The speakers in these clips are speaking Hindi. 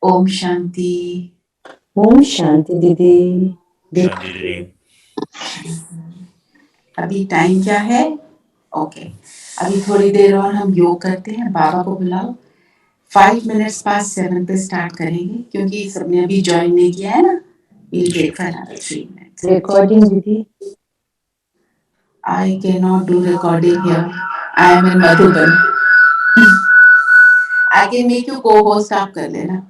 ओम शांति। ओम शांति दीदी। शांति दीदी। अभी टाइम क्या है? ओके, अभी थोड़ी देर और हम योग करते हैं। बाबा को बुलाओ। 5 minutes past 7 पे स्टार्ट करेंगे क्योंकि सबने अभी ज्वाइन नहीं किया है ना। We'll take for another 3 minutes. Recording दीदी। I cannot do recording here. I am in Madhuban. I can make you co-host, आप कर लेना।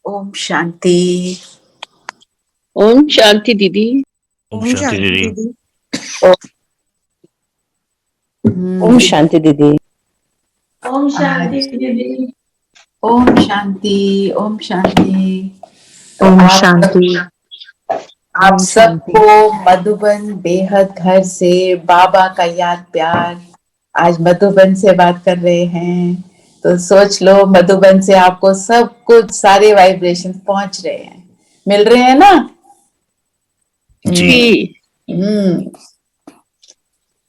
ओम शांति। ओम शांति दीदी। ओम शांति दीदी। ओम शांति दीदी। ओम शांति दीदी। ओम शांति। ओम शांति। ओम शांति। आप सबको मधुबन बेहद घर से बाबा का याद प्यार। आज मधुबन से बात कर रहे हैं तो सोच लो मधुबन से आपको सब कुछ सारे वाइब्रेशन पहुंच रहे हैं, मिल रहे हैं ना जी।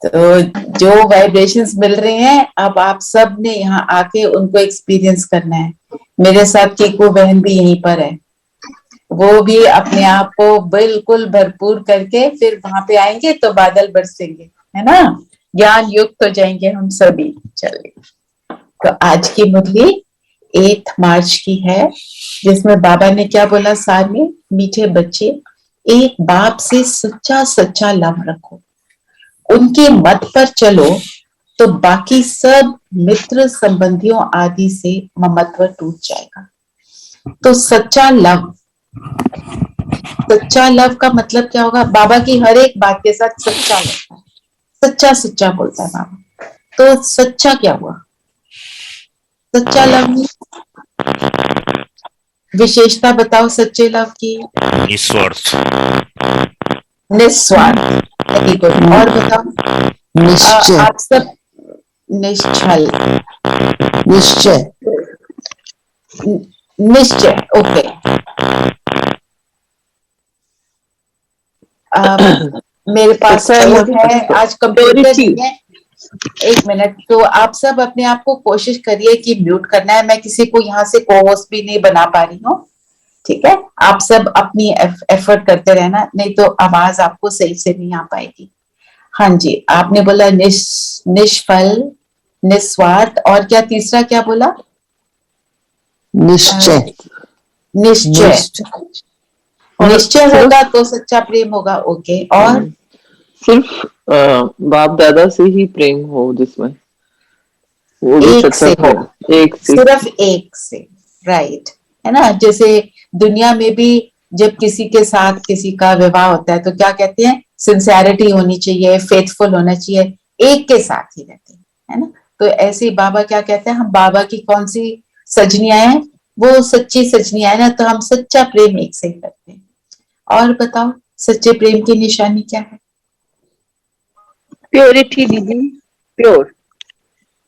तो जो वाइब्रेशंस मिल रहे हैं अब आप सब ने यहाँ आके उनको एक्सपीरियंस करना है। मेरे साथ कीकू बहन भी यहीं पर है, वो भी अपने आप को बिल्कुल भरपूर करके फिर वहां पे आएंगे तो बादल बरसेंगे, है ना, ज्ञान युक्त हो जाएंगे हम सभी। चलिए, तो आज की मुरली 8 मार्च की है, जिसमें बाबा ने क्या बोला सार में, मीठे बच्चे एक बाप से सच्चा सच्चा लव रखो, उनके मत पर चलो तो बाकी सब मित्र संबंधियों आदि से ममत्व टूट जाएगा। तो सच्चा लव का मतलब क्या होगा? बाबा की हर एक बात के साथ सच्चा लगता है, सच्चा सच्चा बोलता है बाबा। तो सच्चा क्या हुआ? सच्चा लव में विशेषता बताओ सच्चे लव की। निस्वार्थ। निस्वार्थ, वेरी गुड। और बताओ। निश्चय। आप सब निश्चल, निश्चय। निश्चय, ओके। मेरे पास कोड है, आज कंप्यूटर नहीं है। एक मिनट, तो आप सब अपने आप को कोशिश करिए कि म्यूट करना है। मैं किसी को यहाँ से को होस्ट भी नहीं बना पा रही हूँ, ठीक है? आप सब अपनी एफर्ट करते रहना, नहीं तो आवाज आपको सही से नहीं आ पाएगी। हाँ जी, आपने बोला निष्फल, निस्वार्थ, और क्या तीसरा क्या बोला? निश्चय। निश्चय। निश्चय होगा तो सच्चा प्रेम होगा, ओके। और सिर्फ बाप दादा से ही प्रेम हो, जिसमें वो भी एक से हो, एक से, सिर्फ एक से, राइट, है ना? जैसे दुनिया में भी जब किसी के साथ किसी का विवाह होता है तो क्या कहते हैं? सिंसियरिटी होनी चाहिए, फेथफुल होना चाहिए, एक के साथ ही रहते हैं, है ना? तो ऐसे ही बाबा क्या कहते हैं, हम बाबा की कौन सी सजनियां हैं? वो सच्ची सजनियां है ना, तो हम सच्चा प्रेम एक से ही करते हैं। और बताओ, सच्चे प्रेम की निशानी क्या है? प्योरिटी दीदी, प्योर।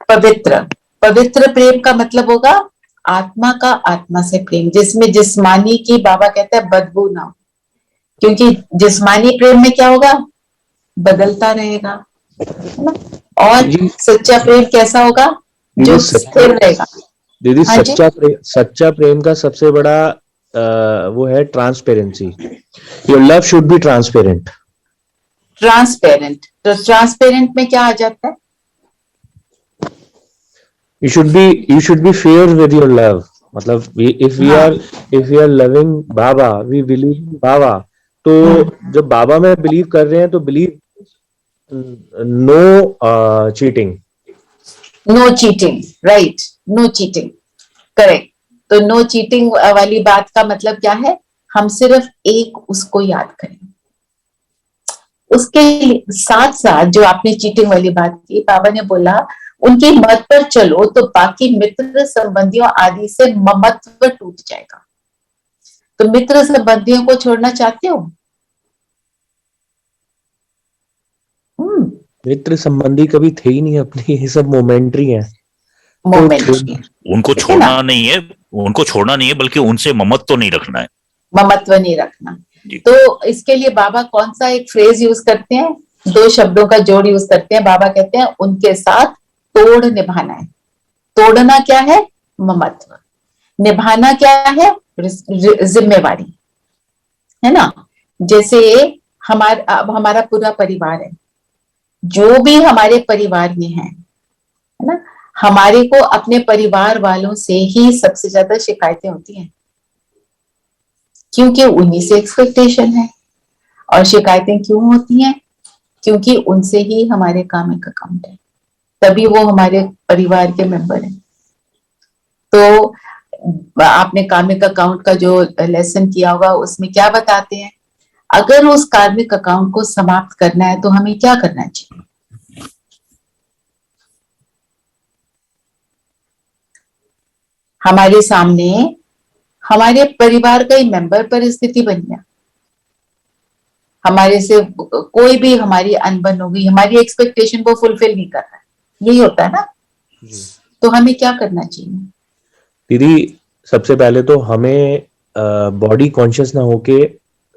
पवित्र। पवित्र प्रेम का मतलब होगा आत्मा का आत्मा से प्रेम, जिसमें जिस्मानी की बाबा कहते हैं बदबू ना हो, क्योंकि जिस्मानी प्रेम में क्या होगा? बदलता रहेगा, है ना? और सच्चा प्रेम कैसा होगा? जो स्थिर रहेगा। दीदी, हाँ जी? सच्चा प्रेम का सबसे बड़ा वो है transparency. Your love should be transparent. Transparent, तो ट्रांसपेरेंट में क्या आ जाता है? You should be fair with your love. मतलब if we are loving Baba, we believe in बाबा, तो जब बाबा में बिलीव कर रहे हैं तो believe no cheating. No cheating, right, no cheating, correct. तो नो चीटिंग वाली बात का मतलब क्या है? हम सिर्फ एक उसको याद करें। उसके साथ साथ जो आपने चीटिंग वाली बात की, बाबा ने बोला उनकी मत पर चलो तो बाकी मित्र संबंधियों आदि से ममत्व टूट जाएगा। तो मित्र संबंधियों को छोड़ना चाहते हो? मित्र संबंधी कभी थे ही नहीं अपनी, ये सब मोमेंट्री है। उनको छोड़ना नहीं है, उनको छोड़ना नहीं है, बल्कि उनसे ममत्व नहीं रखना है। ममत्व नहीं रखना। तो इसके लिए बाबा कौन सा एक फ्रेज यूज करते हैं? 2 शब्दों का जोड़ यूज करते हैं। बाबा कहते हैं उनके साथ तोड़ निभाना है। तोड़ना क्या है? ममत्व। निभाना क्या है? जिम्मेवारी, है ना? जैसे हमारा पूरा परिवार है, जो भी हमारे परिवार में है ना, हमारे को अपने परिवार वालों से ही सबसे ज्यादा शिकायतें होती हैं, क्योंकि उन्हीं से एक्सपेक्टेशन है। और शिकायतें क्यों होती हैं? क्योंकि उनसे ही हमारे कामिक अकाउंट है, तभी वो हमारे परिवार के मेंबर हैं। तो आपने कार्मिक अकाउंट का जो लेसन किया होगा, उसमें क्या बताते हैं? अगर उस कार्मिक अकाउंट को समाप्त करना है तो हमें क्या करना चाहिए? हमारे सामने हमारे परिवार का ही मेंबर परिस्थिति बन गया, हमारे से कोई भी हमारी अनबन हो गई, हमारी एक्सपेक्टेशन को फुलफिल नहीं कर रहा है, यही होता है ना? तो हमें क्या करना चाहिए? दीदी, सबसे पहले तो हमें बॉडी कॉन्शियस ना होके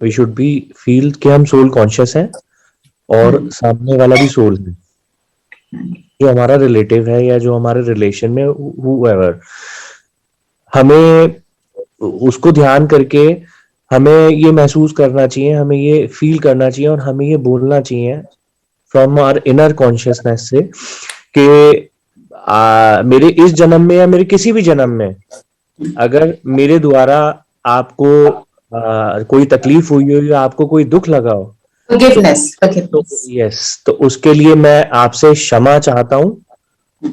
वी शुड बी फील कि हम सोल कॉन्शियस हैं और सामने वाला भी सोल है। जो हमारा रिलेटिव है या जो हमारे रिलेशन में whoever, हमें उसको ध्यान करके हमें ये महसूस करना चाहिए, हमें ये फील करना चाहिए और हमें ये बोलना चाहिए फ्रॉम आवर इनर कॉन्शियसनेस से कि मेरे इस जन्म में या मेरे किसी भी जन्म में अगर मेरे द्वारा आपको कोई तकलीफ हुई हो या आपको कोई दुख लगा हो, फॉरगिवनेस, तो यस, तो उसके लिए मैं आपसे क्षमा चाहता हूं,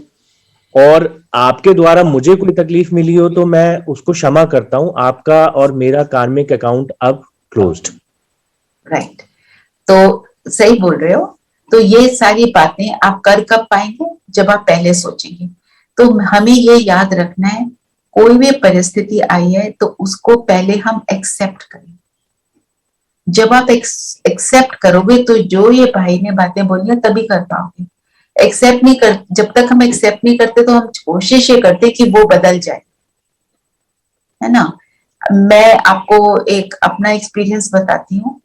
और आपके द्वारा मुझे कोई तकलीफ मिली हो तो मैं उसको क्षमा करता हूं। आपका और मेरा कार्मिक अकाउंट अब क्लोज्ड। राइट, तो सही बोल रहे हो। तो ये सारी बातें आप कर कब पाएंगे? जब आप पहले सोचेंगे। तो हमें ये याद रखना है, कोई भी परिस्थिति आई है तो उसको पहले हम एक्सेप्ट करें। जब आप एक्सेप्ट करोगे तो जो ये भाई ने बातें बोली है तभी कर पाओगे। एक्सेप्ट नहीं कर, जब तक हम एक्सेप्ट नहीं करते तो हम कोशिश ये करते कि वो बदल जाए, है ना। मैं आपको एक अपना एक्सपीरियंस बताती हूँ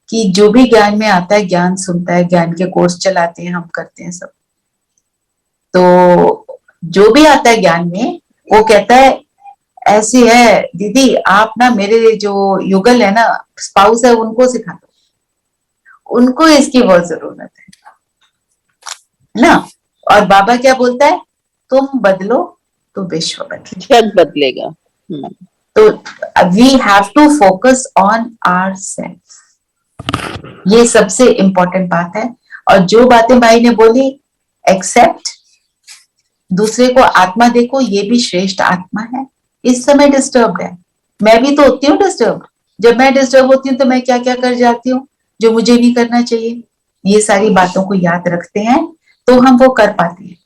कि जो भी ज्ञान में आता है, ज्ञान सुनता है, ज्ञान के कोर्स चलाते हैं, हम करते हैं सब। तो जो भी आता है ज्ञान में, वो कहता है ऐसी है दीदी, आप ना मेरे जो युगल है ना, स्पाउस है, उनको सिखा दो, उनको इसकी बहुत जरूरत है ना। और बाबा क्या बोलता है? तुम बदलो तो विश्व बदले, जग बदलेगा। तो we have to focus on ourselves, ये सबसे इंपॉर्टेंट बात है। और जो बातें भाई ने बोली, एक्सेप्ट, दूसरे को आत्मा देखो, ये भी श्रेष्ठ आत्मा है, इस समय डिस्टर्ब है। मैं भी तो होती हूँ डिस्टर्ब। जब मैं डिस्टर्ब होती हूँ तो मैं क्या क्या कर जाती हूँ जो मुझे नहीं करना चाहिए। ये सारी बातों को याद रखते हैं तो हम वो कर पाते हैं।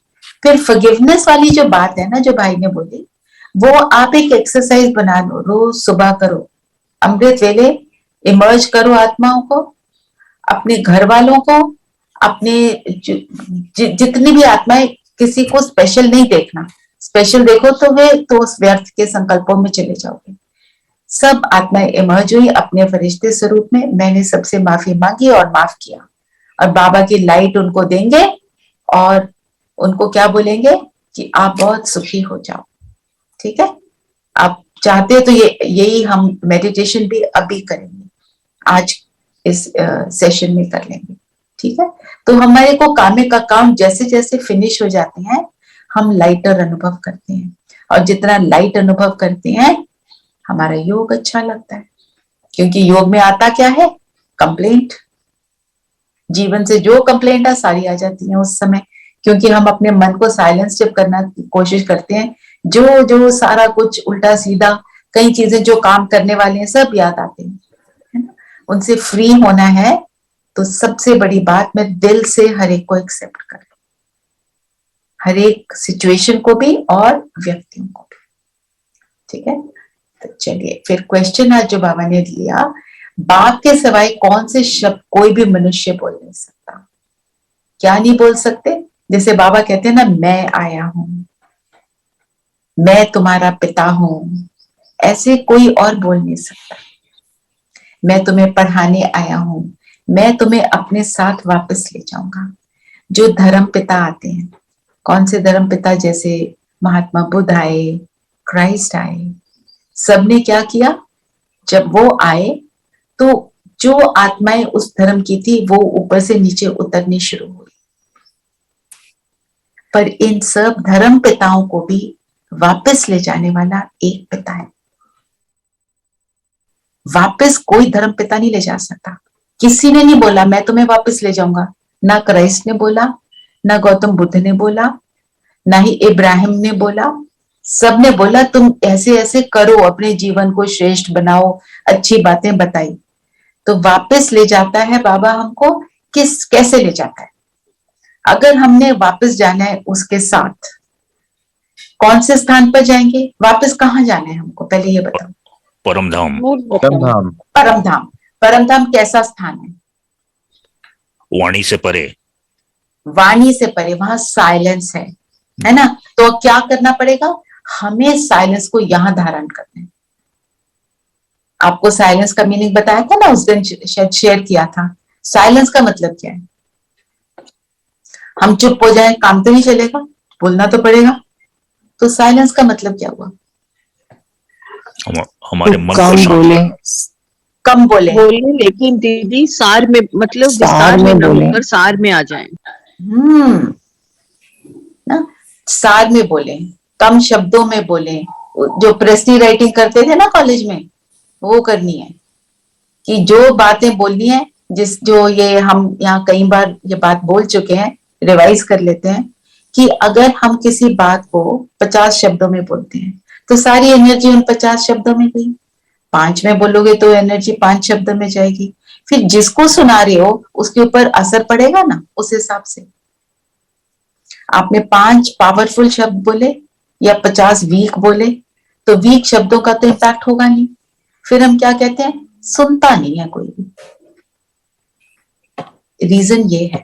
फिर फॉरगिवनेस वाली जो बात है ना, जो भाई ने बोली, वो आप एक एक्सरसाइज बना लो, रोज सुबह करो, अमृत वेले इमर्ज करो आत्माओं को, अपने घर वालों को, अपने जितनी भी आत्माएं, किसी को स्पेशल नहीं देखना। स्पेशल देखो तो वे तो उस व्यर्थ के संकल्पों में चले जाओगे। सब आत्माएं इमर्ज हुई अपने फरिश्ते स्वरूप में। मैंने सबसे माफी मांगी और माफ किया, और बाबा की लाइट उनको देंगे और उनको क्या बोलेंगे कि आप बहुत सुखी हो जाओ। ठीक है, आप चाहते हो तो यही हम मेडिटेशन भी अभी करेंगे, आज इस सेशन में कर लेंगे। ठीक है, तो हमारे को कामिक अकाउंट जैसे जैसे फिनिश हो जाते हैं, हम लाइटर अनुभव करते हैं, और जितना लाइट अनुभव करते हैं हमारा योग अच्छा लगता है। क्योंकि योग में आता क्या है? कंप्लेंट। जीवन से जो कंप्लेंट है सारी आ जाती है उस समय, क्योंकि हम अपने मन को साइलेंस जब करना की कोशिश करते हैं, जो जो सारा कुछ उल्टा सीधा, कई चीजें जो काम करने वाली हैं सब याद आते हैं, है ना। उनसे फ्री होना है तो सबसे बड़ी बात, मैं दिल से हर एक को एक्सेप्ट कर लूं, हर एक सिचुएशन को भी और व्यक्तियों को भी। ठीक है, तो चलिए फिर क्वेश्चन आज जो बाबा ने लिया, बाप के सिवाय कौन से शब्द कोई भी मनुष्य बोल नहीं सकता? क्या नहीं बोल सकते? जैसे बाबा कहते हैं ना, मैं आया हूं, मैं तुम्हारा पिता हूं, ऐसे कोई और बोल नहीं सकता। मैं तुम्हें पढ़ाने आया हूं, मैं तुम्हें अपने साथ वापस ले जाऊंगा। जो धर्म पिता आते हैं, कौन से धर्म पिता? जैसे महात्मा बुद्ध आए, क्राइस्ट आए, सबने क्या किया? जब वो आए तो जो आत्माएं उस धर्म की थी वो ऊपर से नीचे उतरनी शुरू हुई। पर इन सब धर्म पिताओं को भी वापस ले जाने वाला एक पिता है। वापस कोई धर्म पिता नहीं ले जा सकता। किसी ने नहीं बोला मैं तुम्हें वापस ले जाऊंगा, ना क्राइस्ट ने बोला, ना गौतम बुद्ध ने बोला, ना ही इब्राहिम ने बोला। सबने बोला तुम ऐसे ऐसे करो, अपने जीवन को श्रेष्ठ बनाओ, अच्छी बातें बताई। तो वापस ले जाता है बाबा हमको, कैसे ले जाता है? अगर हमने वापस जाना है उसके साथ, कौन से स्थान पर जाएंगे? वापस कहाँ जाना है हमको, पहले ये बताओ। परम धाम। परम धाम। परम धाम। परम धाम कैसा स्थान है? वाणी से परे। वाणी से परे, वहां साइलेंस है ना। तो क्या करना पड़ेगा? हमें साइलेंस को यहां धारण करना है। आपको साइलेंस का मीनिंग बताया था ना उस दिन, शायद शेयर किया था। साइलेंस का मतलब क्या है? हम चुप हो जाए, काम तो नहीं चलेगा, बोलना तो पड़ेगा। तो साइलेंस का मतलब क्या हुआ? हमारे तो मन को कम शांत बोले, कम बोले। बोले, लेकिन दीदी सार में, मतलब सार विस्तार में में न बोले। होकर सार में आ जाए। ना, सार में बोले, कम शब्दों में बोले। जो प्रेस्टी राइटिंग करते थे ना कॉलेज में, वो करनी है कि जो बातें बोलनी है, जो ये हम यहाँ कई बार ये बात बोल चुके हैं, रिवाइज कर लेते हैं कि अगर हम किसी बात को 50 शब्दों में बोलते हैं तो सारी एनर्जी उन 50 शब्दों में गई। 5 में बोलोगे तो एनर्जी 5 शब्दों में जाएगी। फिर जिसको सुना रहे हो उसके ऊपर असर पड़ेगा ना, उस हिसाब से। आपने 5 पावरफुल शब्द बोले या 50 वीक बोले, तो वीक शब्दों का तो इम्पैक्ट होगा नहीं। फिर हम क्या कहते हैं? सुनता नहीं है कोई भी। रीजन ये है।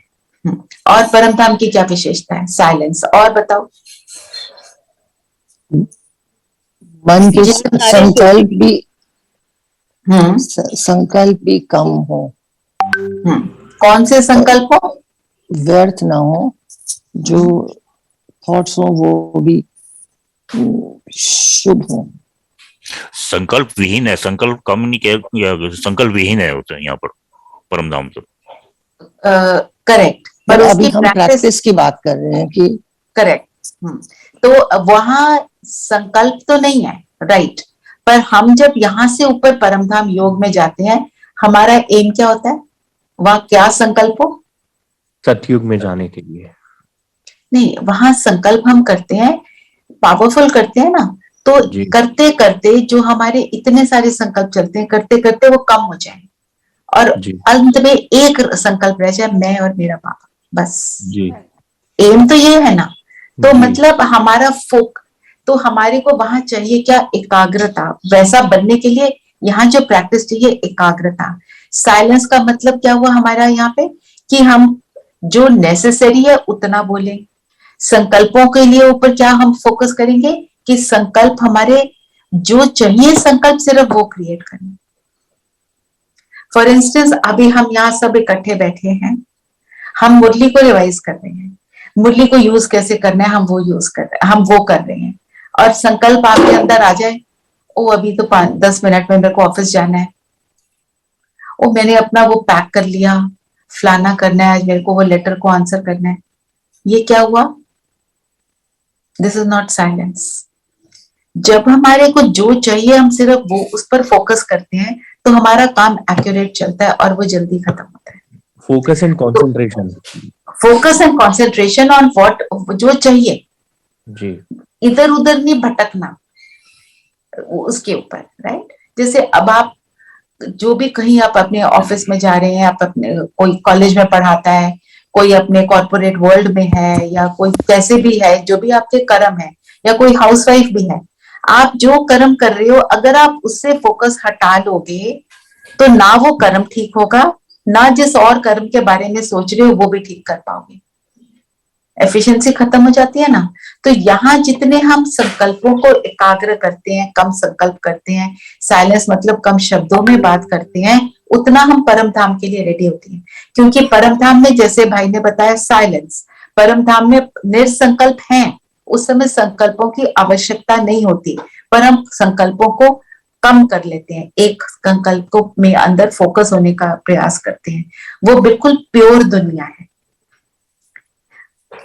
और परम धाम की क्या विशेषता है? साइलेंस। और बताओ। मन के संकल्प भी कम हो। कौन से संकल्प हो? व्यर्थ ना हो, जो थॉट्स हो वो भी शुभ हो। संकल्प विहीन है, संकल्प कम नहीं कह, संकल्प विहीन है होते हैं यहाँ पर परम धाम तो। करेक्ट। पर अभी हम प्रैक्टिस की बात कर रहे हैं कि करेक्ट। तो वहां संकल्प तो नहीं है, राइट। पर हम जब यहाँ से ऊपर परमधाम योग में जाते हैं, हमारा एम क्या होता है? वहां क्या संकल्प हो? सतयुग में जाने के लिए। नहीं, वहां संकल्प हम करते हैं, पावरफुल करते हैं ना, तो करते करते जो हमारे इतने सारे संकल्प चलते हैं, करते करते वो कम हो जाए और अंत में एक संकल्प रह जाए, मैं और मेरा पापा, बस। एम तो ये है ना। तो मतलब हमारा तो हमारे को वहां चाहिए क्या? एकाग्रता। वैसा बनने के लिए यहाँ जो प्रैक्टिस चाहिए, एकाग्रता। साइलेंस का मतलब क्या हुआ हमारा यहाँ पे? कि हम जो नेसेसरी है उतना बोलें। संकल्पों के लिए ऊपर क्या हम फोकस करेंगे कि संकल्प हमारे जो चाहिए, संकल्प सिर्फ वो क्रिएट करें। फॉर इंस्टेंस अभी हम यहाँ सब इकट्ठे बैठे हैं, हम मुरली को रिवाइज कर रहे हैं, मुरली को यूज कैसे करना है हम वो यूज कर रहे हैं, हम वो कर रहे हैं। और संकल्प आपके अंदर आ जाए, ओ अभी तो 5-10 मिनट में मेरे को ऑफिस जाना है, ओ मैंने अपना वो पैक कर लिया, फलाना करना है, आज मेरे को वो लेटर को आंसर करना है। ये क्या हुआ? This is not silence. जब हमारे को जो चाहिए हम सिर्फ वो उस पर फोकस करते हैं, तो हमारा काम एक्यूरेट चलता है और वो जल्दी खत्म होता है। Focus and concentration. Focus and concentration on what, जो चाहिए जी। इधर उधर नहीं भटकना उसके ऊपर, राइट। जैसे अब आप जो भी कहीं आप अपने ऑफिस में जा रहे हैं, आप अपने कोई कॉलेज में पढ़ाता है, कोई अपने कॉर्पोरेट वर्ल्ड में है, या कोई कैसे भी है, जो भी आपके कर्म है, या कोई हाउसवाइफ भी है, आप जो कर्म कर रहे हो अगर आप उससे फोकस हटा लोगे तो ना वो कर्म ठीक होगा, ना जिस और कर्म के बारे में सोच रहे हो वो भी ठीक कर पाओगे। एफिशिएंसी खत्म हो जाती है ना। तो यहाँ जितने हम संकल्पों को एकाग्र करते हैं, कम संकल्प करते हैं, साइलेंस मतलब कम शब्दों में बात करते हैं, उतना हम परम धाम के लिए रेडी होते हैं। क्योंकि परम धाम में, जैसे भाई ने बताया, साइलेंस। परम धाम में निर्संकल्प हैं, उस समय संकल्पों की आवश्यकता नहीं होती, पर हम संकल्पों को कम कर लेते हैं, एक संकल्प को में अंदर फोकस होने का प्रयास करते हैं। वो बिल्कुल प्योर दुनिया है।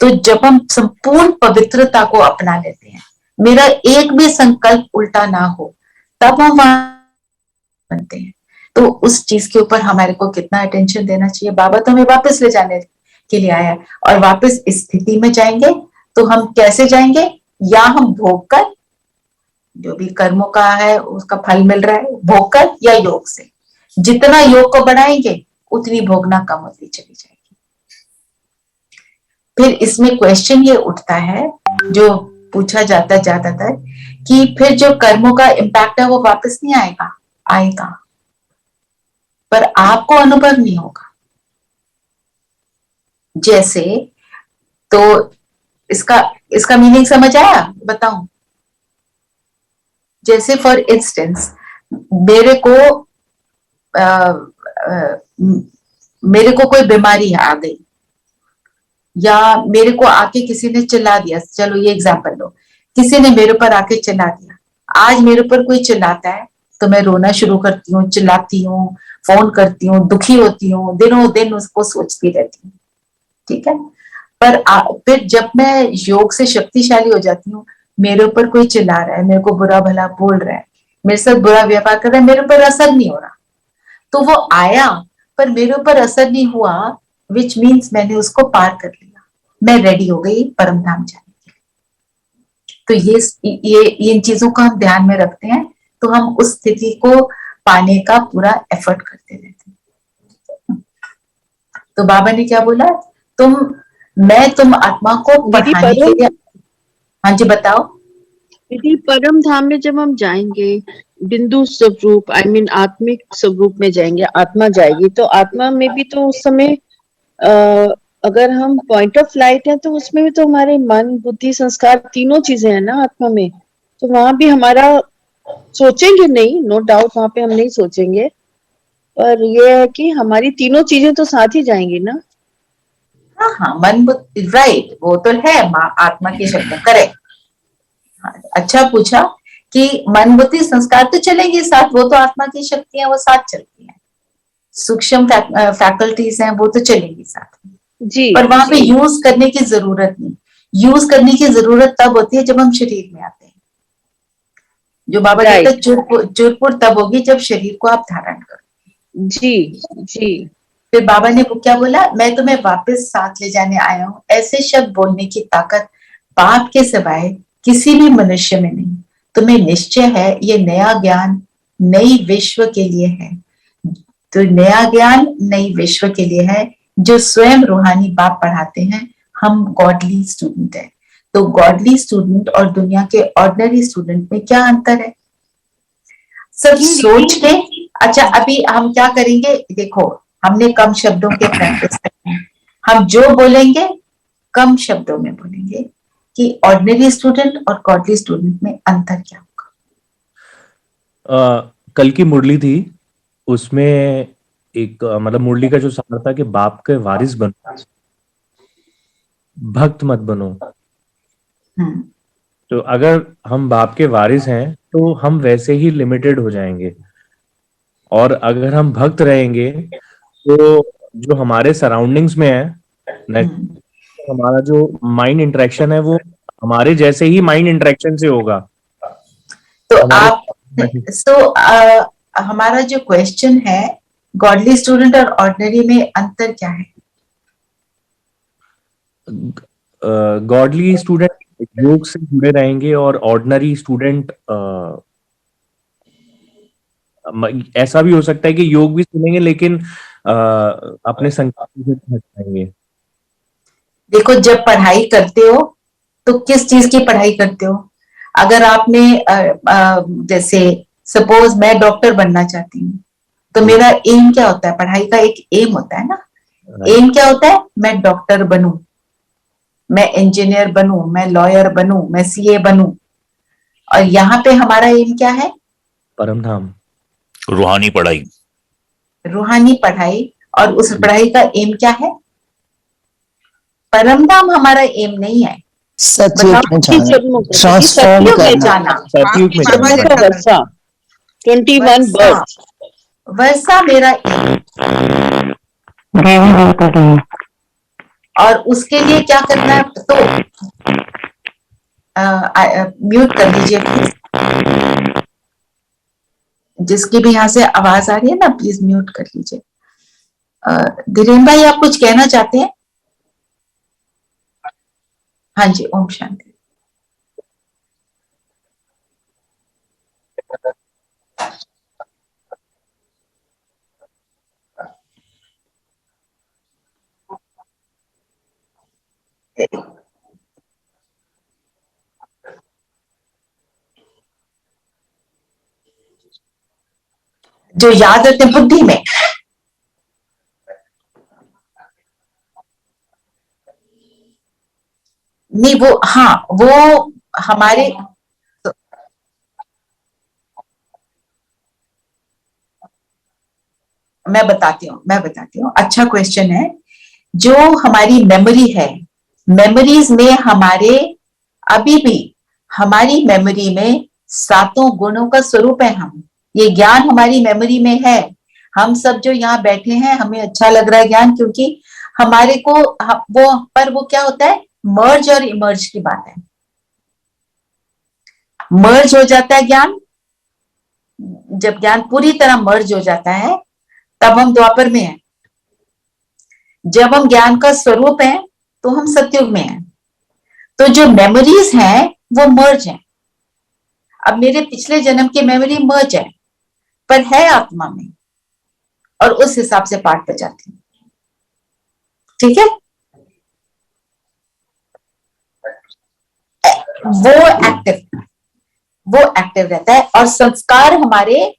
तो जब हम संपूर्ण पवित्रता को अपना लेते हैं, मेरा एक भी संकल्प उल्टा ना हो, तब हम वहां बनते हैं। तो उस चीज के ऊपर हमारे को कितना अटेंशन देना चाहिए। बाबा तो हमें वापस ले जाने के लिए आया है, और वापस इस स्थिति में जाएंगे तो हम कैसे जाएंगे? या हम भोग कर, जो भी कर्मों का है उसका फल मिल रहा है, भोग कर या योग से। जितना योग को बढ़ाएंगे उतनी भोगना कम होती चली जाएगी। फिर इसमें क्वेश्चन ये उठता है, जो पूछा जाता ज्यादातर, कि फिर जो कर्मों का इम्पैक्ट है वो वापस नहीं आएगा? आएगा, पर आपको अनुभव नहीं होगा। जैसे, तो इसका मीनिंग समझ आया? बताऊं? जैसे फॉर इंस्टेंस मेरे को कोई बीमारी आ गई, या मेरे को आके किसी ने चिल्ला दिया, चलो ये एग्जाम्पल लो, किसी ने मेरे ऊपर आके चिल्ला दिया, आज मेरे ऊपर कोई चिल्लाता है तो मैं रोना शुरू करती हूँ, चिल्लाती हूँ, फोन करती हूँ, दुखी होती हूँ, दिनों दिन उसको सोचती रहती हूँ, ठीक है। पर फिर जब मैं योग से शक्तिशाली हो जाती हूँ, मेरे ऊपर कोई चिल्ला रहा है, मेरे को बुरा भला बोल रहा है, मेरे साथ बुरा व्यवहार कर रहा है, मेरे ऊपर असर नहीं हो रहा, तो वो आया पर मेरे ऊपर असर नहीं हुआ, विच मीन्स मैंने उसको पार कर लिया, मैं रेडी हो गई परम धाम जाने के लिए। तो ये इन चीजों को हम ध्यान में रखते हैं तो हम उस स्थिति को पाने का पूरा एफर्ट करते रहते हैं। तो बाबा ने क्या बोला, तुम आत्मा को पढ़ाने के लिए, हाँ जी बताओ। दीदी परम धाम में जब हम जाएंगे, बिंदु स्वरूप आई मीन आत्मिक स्वरूप में जाएंगे, आत्मा जाएगी, तो आत्मा में भी तो उस समय अगर हम पॉइंट ऑफ लाइट है तो उसमें भी तो हमारे मन बुद्धि संस्कार तीनों चीजें हैं ना आत्मा में, तो वहां भी हमारा सोचेंगे नहीं, नो डाउट वहां पे हम नहीं सोचेंगे, पर ये है कि हमारी तीनों चीजें तो साथ ही जाएंगी ना। हाँ हाँ, मन बुद्धि, राइट, वो तो है आत्मा की शक्ति, करेक्ट। अच्छा पूछा कि मन बुद्धि संस्कार तो चलेंगे साथ, वो तो आत्मा की शक्ति है, वो साथ चलती है, सूक्ष्म फैकल्टीज हैं वो तो चलेंगी साथ में जी, पर वहां पे यूज करने की जरूरत नहीं। यूज करने की जरूरत तब होती है जब हम शरीर में आते हैं, जो बाबा कहते हैं चुरपुर तब होगी जब शरीर को आप धारण करो। जी जी। फिर बाबा ने क्या बोला, मैं तुम्हें वापस साथ ले जाने आया हूँ, ऐसे शब्द बोलने की ताकत बाप के सिवाय किसी भी मनुष्य में नहीं, तुम्हें निश्चय है ये नया ज्ञान नई विश्व के लिए है, तो नया ज्ञान नई विश्व के लिए है जो स्वयं रूहानी बाप पढ़ाते हैं, हम गॉडली स्टूडेंट है। तो गॉडली स्टूडेंट और दुनिया के ऑर्डिनरी स्टूडेंट में क्या अंतर है, सब सोच के। अच्छा अभी हम क्या करेंगे, देखो हमने कम शब्दों के प्रैक्टिस करते हैं, हम जो बोलेंगे कम शब्दों में बोलेंगे कि ऑर्डिनरी स्टूडेंट और गॉडली स्टूडेंट में अंतर क्या होगा। कल की मुरली थी, उसमें एक मतलब मुरली का जो सार था कि बाप के वारिस बनो, भक्त मत बनो। तो अगर हम बाप के वारिस हैं तो हम वैसे ही लिमिटेड हो जाएंगे, और अगर हम भक्त रहेंगे तो जो हमारे सराउंडिंग्स में है, हमारा जो माइंड इंटरेक्शन है वो हमारे जैसे ही माइंड इंटरेक्शन से होगा। तो आप हमारा जो क्वेश्चन है, गॉडली स्टूडेंट और ऑर्डिनरी में अंतर क्या है? गॉडली स्टूडेंट योग से जुड़े रहेंगे और ऑर्डिनरी स्टूडेंट ऐसा भी हो सकता है कि योग भी सुनेंगे लेकिन अपने संकल्प से हट जाएंगे। देखो जब पढ़ाई करते हो तो किस चीज की पढ़ाई करते हो? अगर आपने जैसे सपोज मैं डॉक्टर बनना चाहती हूँ तो मेरा एम क्या होता है? पढ़ाई का एक एम होता है ना, एम क्या होता है? मैं डॉक्टर बनूं, मैं इंजीनियर बनूं, मैं लॉयर बनूं, मैं सीए बनूं। और यहाँ पे हमारा एम क्या है? परम धाम, रूहानी पढ़ाई, रूहानी पढ़ाई। और उस पढ़ाई का एम क्या है? परम धाम हमारा एम नहीं है, सतयुग में जाना, ट्रांसफॉर्म करना, सतयुग में वर्षा 21 बर्थ, वर्षा मेरा एम। और उसके लिए क्या करना है? तो म्यूट कर लीजिए प्लीज, जिसकी भी यहाँ से आवाज आ रही है ना प्लीज म्यूट कर लीजिए। धीरेन्द्र भाई आप कुछ कहना चाहते हैं? हाँ जी, ओम शांति। जो याद रखते बुद्धि में, नहीं वो, हाँ वो हमारे, मैं बताती हूँ, अच्छा क्वेश्चन है। जो हमारी मेमोरी है मेमोरीज में हमारे अभी भी हमारी मेमोरी में 7 गुणों का स्वरूप है हम। ये ज्ञान हमारी मेमोरी में है। हम सब जो यहाँ बैठे हैं, हमें अच्छा लग रहा है ज्ञान, क्योंकि हमारे को वो क्या होता है, मर्ज और इमर्ज की बात है। मर्ज हो जाता है ज्ञान, जब ज्ञान पूरी तरह मर्ज हो जाता है तब हम द्वापर में हैं। जब हम ज्ञान का स्वरूप हैं तो हम सतयुग में हैं। तो जो मेमोरीज हैं वो मर्ज हैं। अब मेरे पिछले जन्म की मेमोरी मर्ज है, पर है आत्मा में, और उस हिसाब से पाठ बजाती हूँ। ठीक है, वो एक्टिव रहता है। और संस्कार हमारे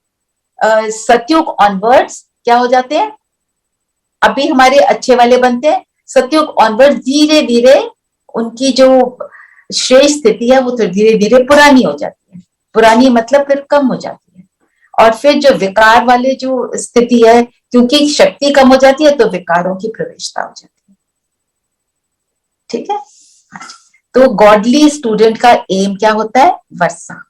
सतयुग ऑनवर्ड्स क्या हो जाते हैं, अभी हमारे अच्छे वाले बनते हैं, सतयुग ऑनवर्ड धीरे धीरे उनकी जो श्रेष्ठ स्थिति है वो तो धीरे धीरे पुरानी हो जाती है। पुरानी मतलब फिर कम हो जाती है, और फिर जो विकार वाले जो स्थिति है, क्योंकि शक्ति कम हो जाती है तो विकारों की प्रवेशता हो जाती है। ठीक है, तो गॉडली स्टूडेंट का एम क्या होता है, वर्षा,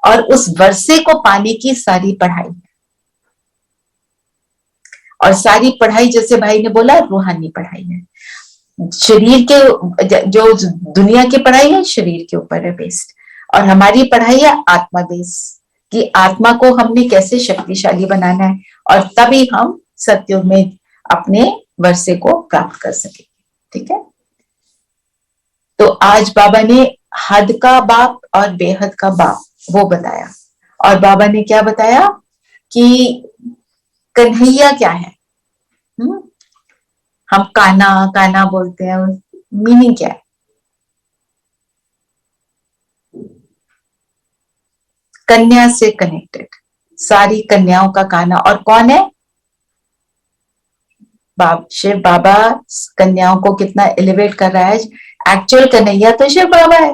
और उस वर्षे को पाने की सारी पढ़ाई। और सारी पढ़ाई जैसे भाई ने बोला रूहानी पढ़ाई है। शरीर के जो दुनिया की पढ़ाई है शरीर के ऊपर है बेस्ड, और हमारी पढ़ाई है आत्मा बेस्ड, कि आत्मा को हमने कैसे शक्तिशाली बनाना है, और तभी हम सतयुग में अपने वर्षे को प्राप्त कर सकेंगे। ठीक है, तो आज बाबा ने हद का बाप और बेहद का बाप वो बताया, और बाबा ने क्या बताया कि कन्हैया क्या है। हम काना काना बोलते हैं, मीनिंग क्या है, कन्या से कनेक्टेड, सारी कन्याओं का काना। और कौन है, शिव बाबा कन्याओं को कितना एलिवेट कर रहा है। एक्चुअल कन्हैया तो शिव बाबा है,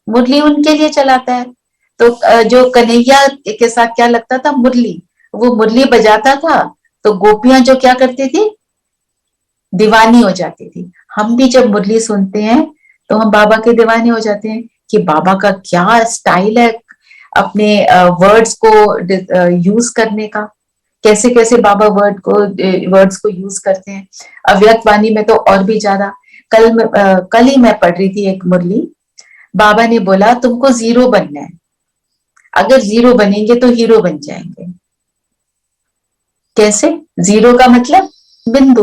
मुरली उनके लिए चलाता है। तो जो कन्हैया के साथ क्या लगता था, मुरली, वो मुरली बजाता था तो गोपियां जो क्या करती थी, दीवानी हो जाती थी। हम भी जब मुरली सुनते हैं तो हम बाबा के दीवाने हो जाते हैं कि बाबा का क्या स्टाइल है अपने वर्ड्स को यूज करने का, कैसे कैसे बाबा वर्ड्स को यूज करते हैं। अव्यक्त वाणी में तो और भी ज्यादा। कल ही मैं पढ़ रही थी एक मुरली, बाबा ने बोला तुमको 0 बनना है, अगर 0 बनेंगे तो हीरो बन जाएंगे। कैसे, 0 का मतलब बिंदु,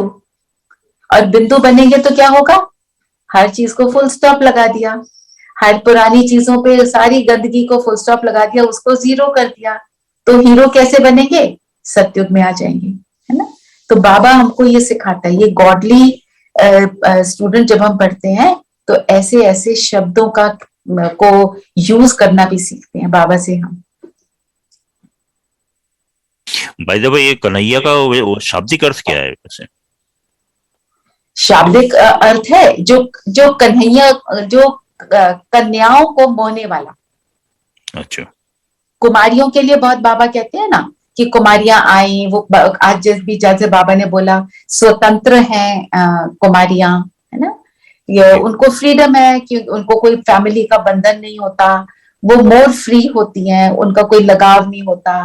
और बिंदु बनेंगे तो क्या होगा, हर चीज को फुल स्टॉप लगा दिया, हर पुरानी चीजों पे सारी गंदगी को फुल स्टॉप लगा दिया, उसको 0 कर दिया, तो हीरो कैसे बनेंगे, सतयुग में आ जाएंगे, है ना। तो बाबा हमको ये सिखाता है, ये गॉडली स्टूडेंट जब हम पढ़ते हैं तो ऐसे ऐसे शब्दों को यूज करना भी सीखते हैं बाबा से हम। भाई जब ये कन्हैया का वो शाब्दिक अर्थ क्या है वैसे? शाब्दिक अर्थ है जो कन्हैया, जो कन्याओं को मोहने वाला। अच्छा, कुमारियों के लिए बहुत बाबा कहते हैं ना कि कुमारियां आई, वो आज जैसे बाबा ने बोला स्वतंत्र हैं कुमारियां, है ना, ये उनको फ्रीडम है कि उनको कोई फैमिली का बंधन नहीं होता, वो मोर फ्री होती हैं, उनका कोई लगाव नहीं होता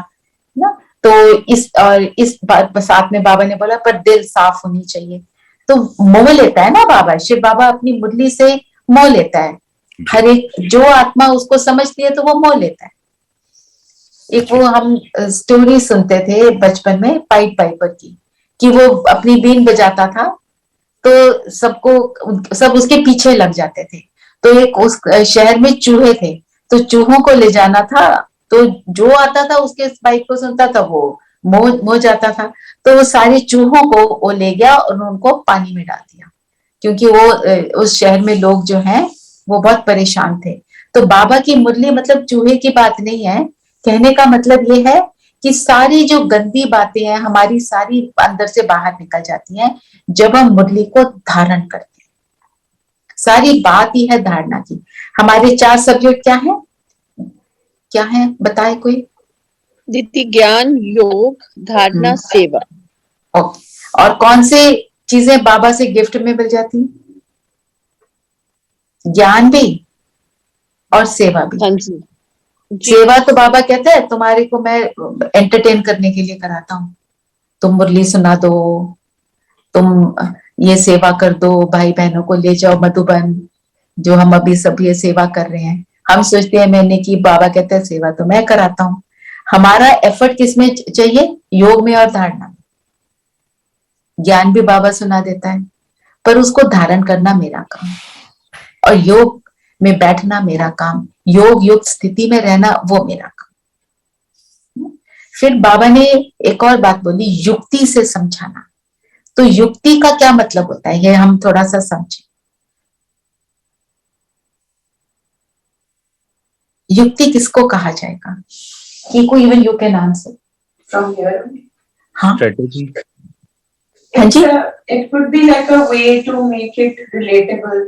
ना। तो इस बात साथ में बाबा ने बोला पर दिल साफ होनी चाहिए। तो मोह लेता है ना बाबा, शिव बाबा अपनी मुरली से मोह लेता है, हर एक जो आत्मा उसको समझती है तो वो मोह लेता है। एक वो हम स्टोरी सुनते थे बचपन में पाइट पाइपर की, कि वो अपनी बीन बजाता था तो सब उसके पीछे लग जाते थे। तो एक उस शहर में चूहे थे, तो चूहों को ले जाना था, तो जो आता था उसके बाइक को सुनता था वो मोह जाता था। तो वो सारे चूहों को वो ले गया और उनको पानी में डाल दिया, क्योंकि वो उस शहर में लोग जो हैं वो बहुत परेशान थे। तो बाबा की मुरली मतलब चूहे की बात नहीं है, कहने का मतलब ये है कि सारी जो गंदी बातें हैं हमारी सारी अंदर से बाहर निकल जाती हैं जब हम मुरली को धारण करते हैं। सारी बात ही है धारणा की। हमारे 4 सब्जेक्ट क्या है बताए कोई? दीदी ज्ञान, योग, धारणा, सेवा। ओके, और कौन से चीजें बाबा से गिफ्ट में मिल जाती हैं? ज्ञान भी और सेवा भी। हाँ जी जी सेवा तो बाबा कहते हैं तुम्हारे को मैं एंटरटेन करने के लिए कराता हूँ, तुम मुरली सुना दो, तुम ये सेवा कर दो, भाई बहनों को ले जाओ मधुबन, जो हम अभी सब ये सेवा कर रहे हैं। हम सोचते हैं मैंने की, बाबा कहते हैं सेवा तो मैं कराता हूँ। हमारा एफर्ट किसमें चाहिए? योग में और धारणा में। ज्ञान भी बाबा सुना देता है, पर उसको धारण करना मेरा काम, और योग में बैठना मेरा काम, योग युक्त स्थिति में रहना वो मेरा काम। फिर बाबा ने एक और बात बोली, युक्ति से समझाना। तो युक्ति का क्या मतलब होता है, ये हम थोड़ा सा समझें। युक्ति किसको कहा जाएगा? Kiko, even you can answer From here. हाँ स्ट्रेटेजी। हाँ जी, It could be like a way to make it relatable.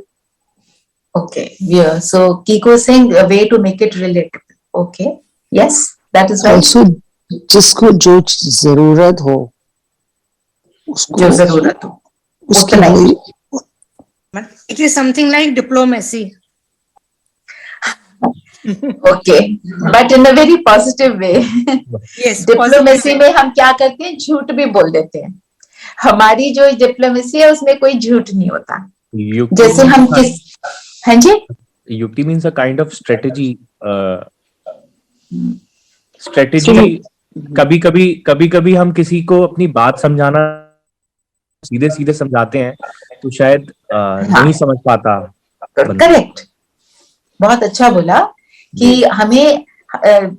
okay, yeah, so Kiko is saying a way to make it relatable. Okay, yes, that is right. Also, जिसको जो जरूरत हो उसको जो जरूरत हो उसके उतना ही। लिए It is something like diplomacy. Okay, but in a very positive way. Yes. Diplomacy में हम क्या करते हैं? झूठ भी बोल देते हैं। हमारी जो डिप्लोमेसी है उसमें कोई झूठ नहीं होता। जैसे हम किस, हाँ जी, युक्ति means a kind of strategy. Strategy कभी कभी हम किसी को अपनी बात समझाना सीधे सीधे समझाते हैं तो शायद नहीं समझ पाता। करेक्ट, बहुत अच्छा बोला कि हमें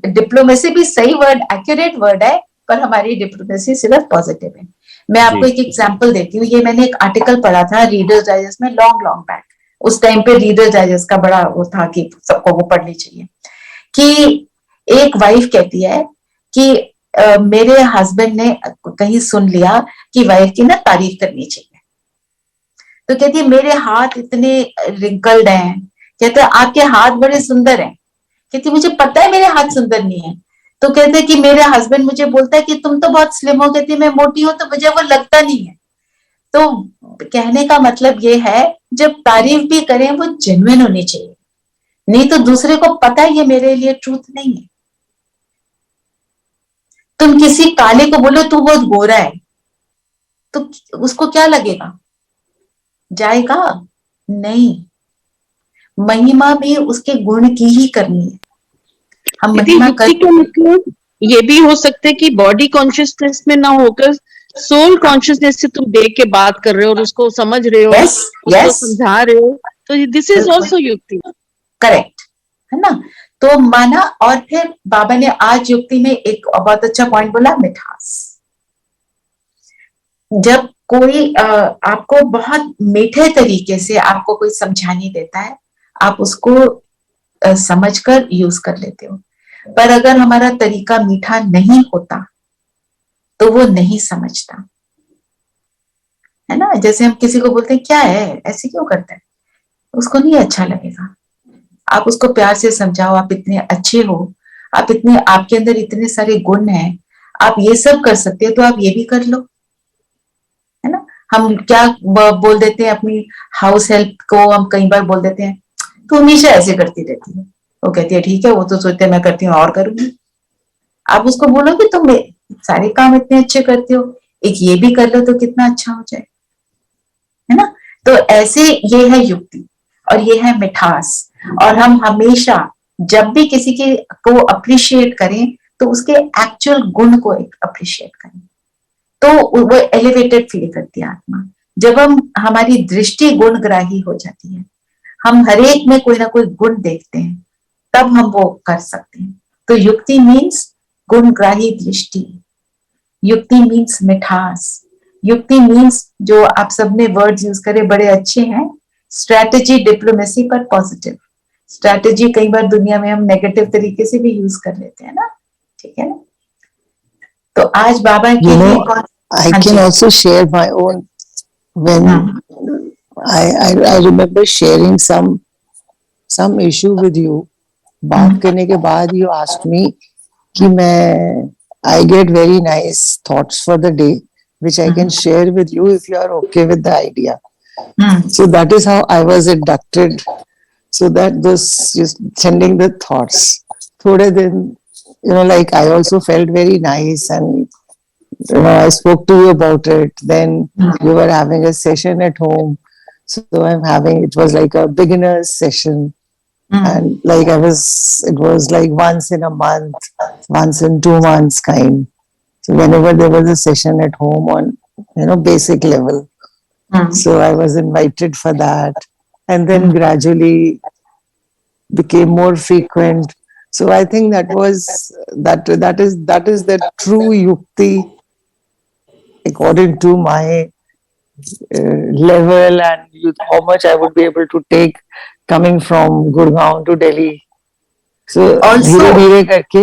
डिप्लोमेसी भी सही वर्ड, एक्यूरेट वर्ड है, पर हमारी डिप्लोमेसी सिर्फ पॉजिटिव है। मैं आपको एक एग्जांपल देती हूँ। ये मैंने एक आर्टिकल पढ़ा था रीडर्स डाइजेस्ट में लॉन्ग बैक। उस टाइम पे रीडर्स डाइजेस्ट का बड़ा वो था कि सबको वो पढ़नी चाहिए। कि एक वाइफ कहती है कि मेरे हस्बैंड ने कहीं सुन लिया कि वाइफ की ना तारीफ करनी चाहिए, तो कहती है मेरे हाथ इतने रिंकल्ड हैं, कहते हैं आपके हाथ बड़े सुंदर हैं, कहती मुझे पता है मेरे हाथ सुंदर नहीं है। तो कहते कि मेरे हस्बैंड मुझे बोलता है कि तुम तो बहुत स्लिम हो, कहती मैं मोटी हूं तो मुझे वो लगता नहीं है। तो कहने का मतलब ये है जब तारीफ भी करें वो जेन्युइन होनी चाहिए, नहीं तो दूसरे को पता है ये मेरे लिए ट्रूथ नहीं है। तुम किसी काले को बोलो तू बहुत गोरा है तो उसको क्या लगेगा? जाएगा नहीं। महिमा भी उसके गुण की ही करनी है। हम महिमा युक्ति का मतलब ये भी हो सकता है कि बॉडी कॉन्शियसनेस में ना होकर सोल कॉन्शियसनेस से तुम देख के बात कर रहे हो और उसको समझ रहे हो, उसको समझा रहे हो, तो दिस इज ऑल्सो युक्ति। करेक्ट है ना? तो माना। और फिर बाबा ने आज युक्ति में एक बहुत अच्छा पॉइंट बोला, मिठास। जब कोई आपको बहुत मीठे तरीके से आपको कोई समझाने देता है, आप उसको समझकर यूज कर लेते हो। पर अगर हमारा तरीका मीठा नहीं होता तो वो नहीं समझता, है ना? जैसे हम किसी को बोलते हैं क्या है ऐसे क्यों करता है, उसको नहीं अच्छा लगेगा। आप उसको प्यार से समझाओ, आप इतने अच्छे हो, आप इतने, आपके अंदर इतने सारे गुण हैं, आप ये सब कर सकते हो तो आप ये भी कर लो, है ना? हम क्या बोल देते हैं अपनी हाउस हेल्प को, हम कई बार बोल देते हैं तू हमेशा ऐसे करती रहती है। वो कहती है ठीक है, वो तो सोचते मैं करती हूँ और करूंगी। आप उसको बोलो कि तुम सारे काम इतने अच्छे करते हो, एक ये भी कर लो तो कितना अच्छा हो जाए, है ना? तो ऐसे ये है युक्ति और ये है मिठास। और हम हमेशा जब भी किसी के को अप्रिशिएट करें तो उसके एक्चुअल गुण को अप्रिशिएट करें, तो वो एलिवेटेड फील करती है आत्मा। जब हम, हमारी दृष्टि गुणग्राही हो जाती है, हम हर एक में कोई ना कोई गुण देखते हैं, तब हम वो कर सकते हैं। तो युक्ति मीन्स गुणग्राही दृष्टि, युक्ति मीन्स मिठास, युक्ति मीन्स जो आप सबने वर्ड्स यूज करे बड़े अच्छे हैं, स्ट्रैटेजी, डिप्लोमेसी पर पॉजिटिव। स्ट्रैटेजी कई बार दुनिया में हम नेगेटिव तरीके से भी यूज कर लेते हैं ना, ठीक है ना? तो आज बाबा की I can also share my own. When I remember sharing some issue with you. बात करने के बाद you asked me कि I get very nice thoughts for the day, which I can share with you if you are okay with the idea. So that is how I was inducted So that was just sending the thoughts. Thode din, like I also felt very nice, and I spoke to you about it. Then you were having a session at home. So it was like a beginner's session. And like it was like once in a month, once in 2 months kind. So whenever there was a session at home on, basic level. So I was invited for that. And then gradually became more frequent. So I think that is the true yukti according to my level and how much I would be able to take coming from Gurgaon to Delhi. So धीरे धीरे करके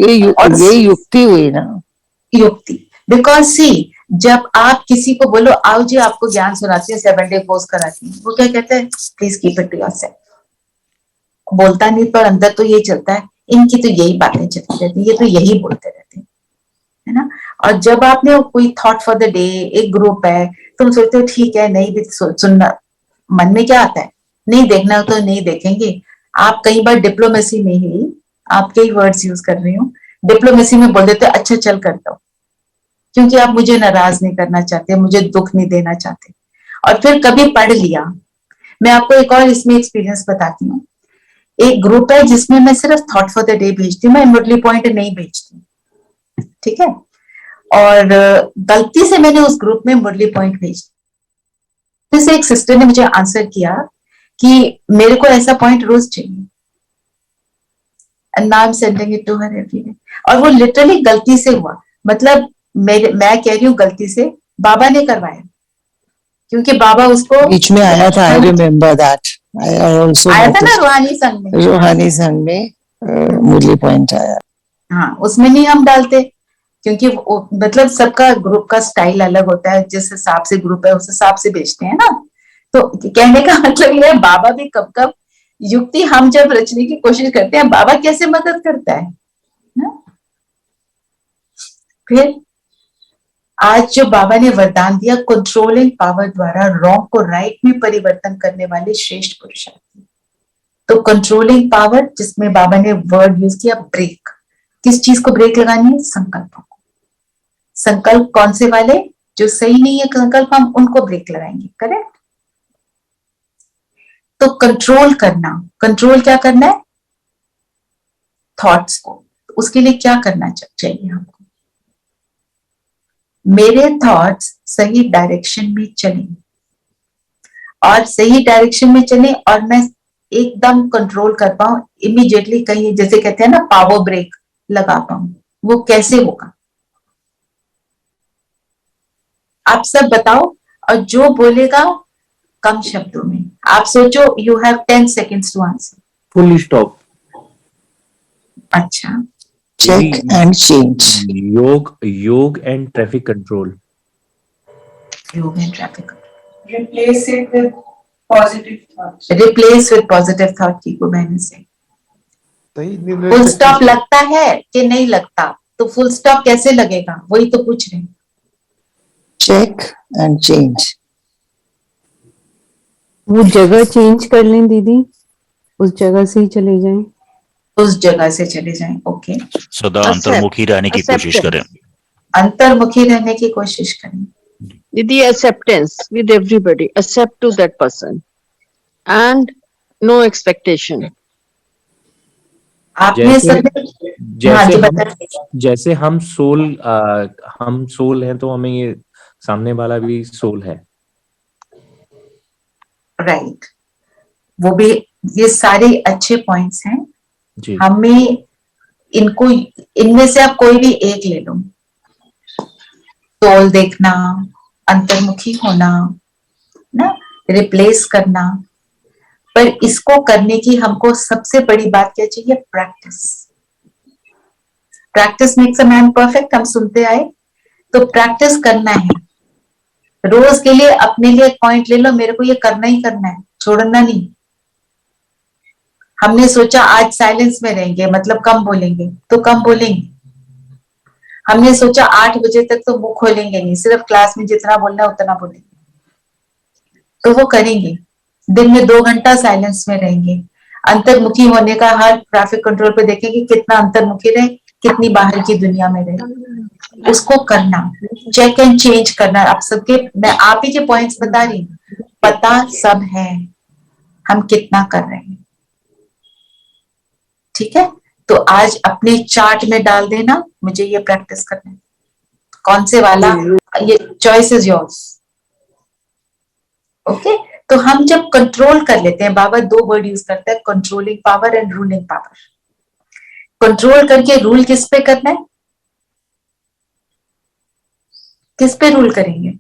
ये युक्ति हुई ना, युक्ति। बिकॉज सी, जब आप किसी को बोलो आओ जी आपको ज्ञान सुनाती है, 7 डे कोर्स कराती है, वो क्या कहते हैं, please keep it to yourself. बोलता नहीं पर अंदर तो यही चलता है, इनकी तो यही बातें चलती रहती है, ये तो यही बोलते रहते हैं, है ना। और जब आपने कोई थॉट फॉर द डे, एक ग्रुप है, तुम सोचते हो ठीक है, नहीं भी सुनना, मन में क्या आता है, नहीं देखना तो नहीं देखेंगे। आप कई बार डिप्लोमेसी में ही, आप कई वर्ड्स यूज कर रही हूँ, डिप्लोमेसी में बोल देते अच्छा चल कर दो, क्योंकि आप मुझे नाराज नहीं करना चाहते, मुझे दुख नहीं देना चाहते। और फिर कभी पढ़ लिया। मैं आपको एक और इसमें एक्सपीरियंस बताती हूँ। एक ग्रुप है जिसमें मैं सिर्फ थॉट फॉर द डे भेजती हूँ, मैं मुरली पॉइंट नहीं भेजती, ठीक है। और गलती से मैंने उस ग्रुप में मुरली पॉइंट भेज दिया। जैसे एक सिस्टर ने मुझे आंसर किया कि मेरे को ऐसा पॉइंट रोज चाहिए, and now I'm sending it to her every day। और वो लिटरली गलती से हुआ, मतलब मैं कह रही हूँ गलती से, बाबा ने करवाया, क्योंकि बाबा उसको बीच में आया था। I remember that। I also आया था ना रूहानी संघ में, रूहानी संघ में मुरली पॉइंट आया। हाँ, उसमें नहीं हम डालते, क्योंकि मतलब सबका ग्रुप का स्टाइल अलग होता है, जिस हिसाब से ग्रुप है उस हिसाब से बेचते हैं ना। तो कहने का मतलब ये है, बाबा भी कब कब युक्ति हम जब रचने की कोशिश करते हैं, बाबा कैसे मदद करता है ना। फिर आज जो बाबा ने वरदान दिया, कंट्रोलिंग पावर द्वारा रॉन्ग को राइट में परिवर्तन करने वाले श्रेष्ठ पुरुषार्थ। तो कंट्रोलिंग पावर, जिसमें बाबा ने वर्ड यूज किया ब्रेक। किस चीज को ब्रेक लगानी है? संकल्पों को। संकल्प कौन से वाले? जो सही नहीं है संकल्प, हम उनको ब्रेक लगाएंगे, करेक्ट। तो कंट्रोल करना, कंट्रोल क्या करना है? थॉट्स को। उसके लिए क्या करना चाहिए हमको? मेरे थॉट्स सही डायरेक्शन में चलें, और सही डायरेक्शन में चले, और मैं एकदम कंट्रोल कर पाऊं इमीडिएटली, कहीं जैसे कहते हैं ना पावर ब्रेक लगा पाऊं। वो कैसे होगा? आप सब बताओ, और जो बोलेगा कम शब्दों में। आप सोचो, you have 10 seconds to answer. Full stop. अच्छा, check and change. Yoga and traffic control. Yoga and traffic. Replace it with positive thoughts। Replace with positive thought की को मैंने से। फुल स्टॉप लगता है कि नहीं लगता? तो फुल स्टॉप कैसे लगेगा, वही तो पूछ रहे हैं। Check and change. वो जगह चेंज कर लें दीदी, उस जगह से ही चले जाएं। उस जगह से चले जाएं, ओके। सदा अंतर्मुखी रहने की कोशिश करें। अंतर्मुखी रहने की कोशिश करें। दीदी, acceptance with everybody, accept to that person and no expectation। आपने सब जैसे हम सोल हैं, तो हमें ये सामने वाला भी सोल है। राइट, वो भी, ये सारे अच्छे पॉइंट्स हैं जी। हमें इनको, इनमें से आप कोई भी एक ले लो। सोल देखना, अंतर्मुखी होना ना, रिप्लेस करना, पर इसको करने की हमको सबसे बड़ी बात क्या चाहिए? Practice. Practice makes a man perfect, हम सुनते आए, तो प्रैक्टिस करना है। रोज के लिए अपने लिए एक पॉइंट ले लो, मेरे को ये करना ही करना है, छोड़ना नहीं। हमने सोचा आज साइलेंस में रहेंगे, मतलब कम बोलेंगे, तो कम बोलेंगे। हमने सोचा 8 बजे तक तो मुंह खोलेंगे नहीं, सिर्फ क्लास में जितना बोलना है उतना बोलेंगे, तो वो करेंगे। दिन में 2 घंटा साइलेंस में रहेंगे। अंतर्मुखी होने का हर ट्रैफिक कंट्रोल पे देखें कि कितना अंतर्मुखी रहे, कितनी बाहर की दुनिया में रहे, उसको करना, चेक एंड चेंज करना। आप सबके, मैं आप ही के पॉइंट्स बता रही हूँ, पता सब है हम कितना कर रहे हैं। ठीक है, तो आज अपने चार्ट में डाल देना मुझे ये प्रैक्टिस करना है, कौन से वाला, ये चॉइस इज योर्स। ओके, तो हम जब कंट्रोल कर लेते हैं, बाबा 2 वर्ड यूज करते हैं, controlling power and ruling power. Control करके रूल किस पे करना है, किस पे रूल करेंगे?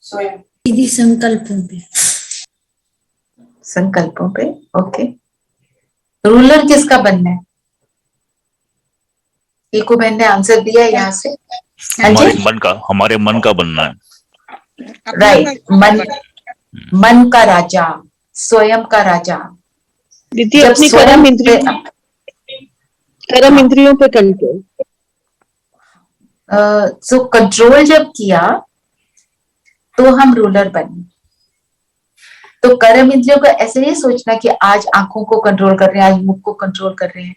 स्वयं। दीदी संकल्पों पे। संकल्पों पे। ओके, रूलर किसका बनना है? ईको बहन ने आंसर दिया है यहाँ से। हमारे मन का बनना है। राइट, मन का राजा, स्वयं का राजा। दीदी जब अपनी स्वयं कर्म इंद्रियों पे कंट्रोल। सो कंट्रोल जब किया तो हम रूलर बने। तो कर्म इंद्रियों का ऐसे नहीं सोचना कि आज आंखों को कंट्रोल कर रहे हैं, आज मुख को कंट्रोल कर रहे हैं।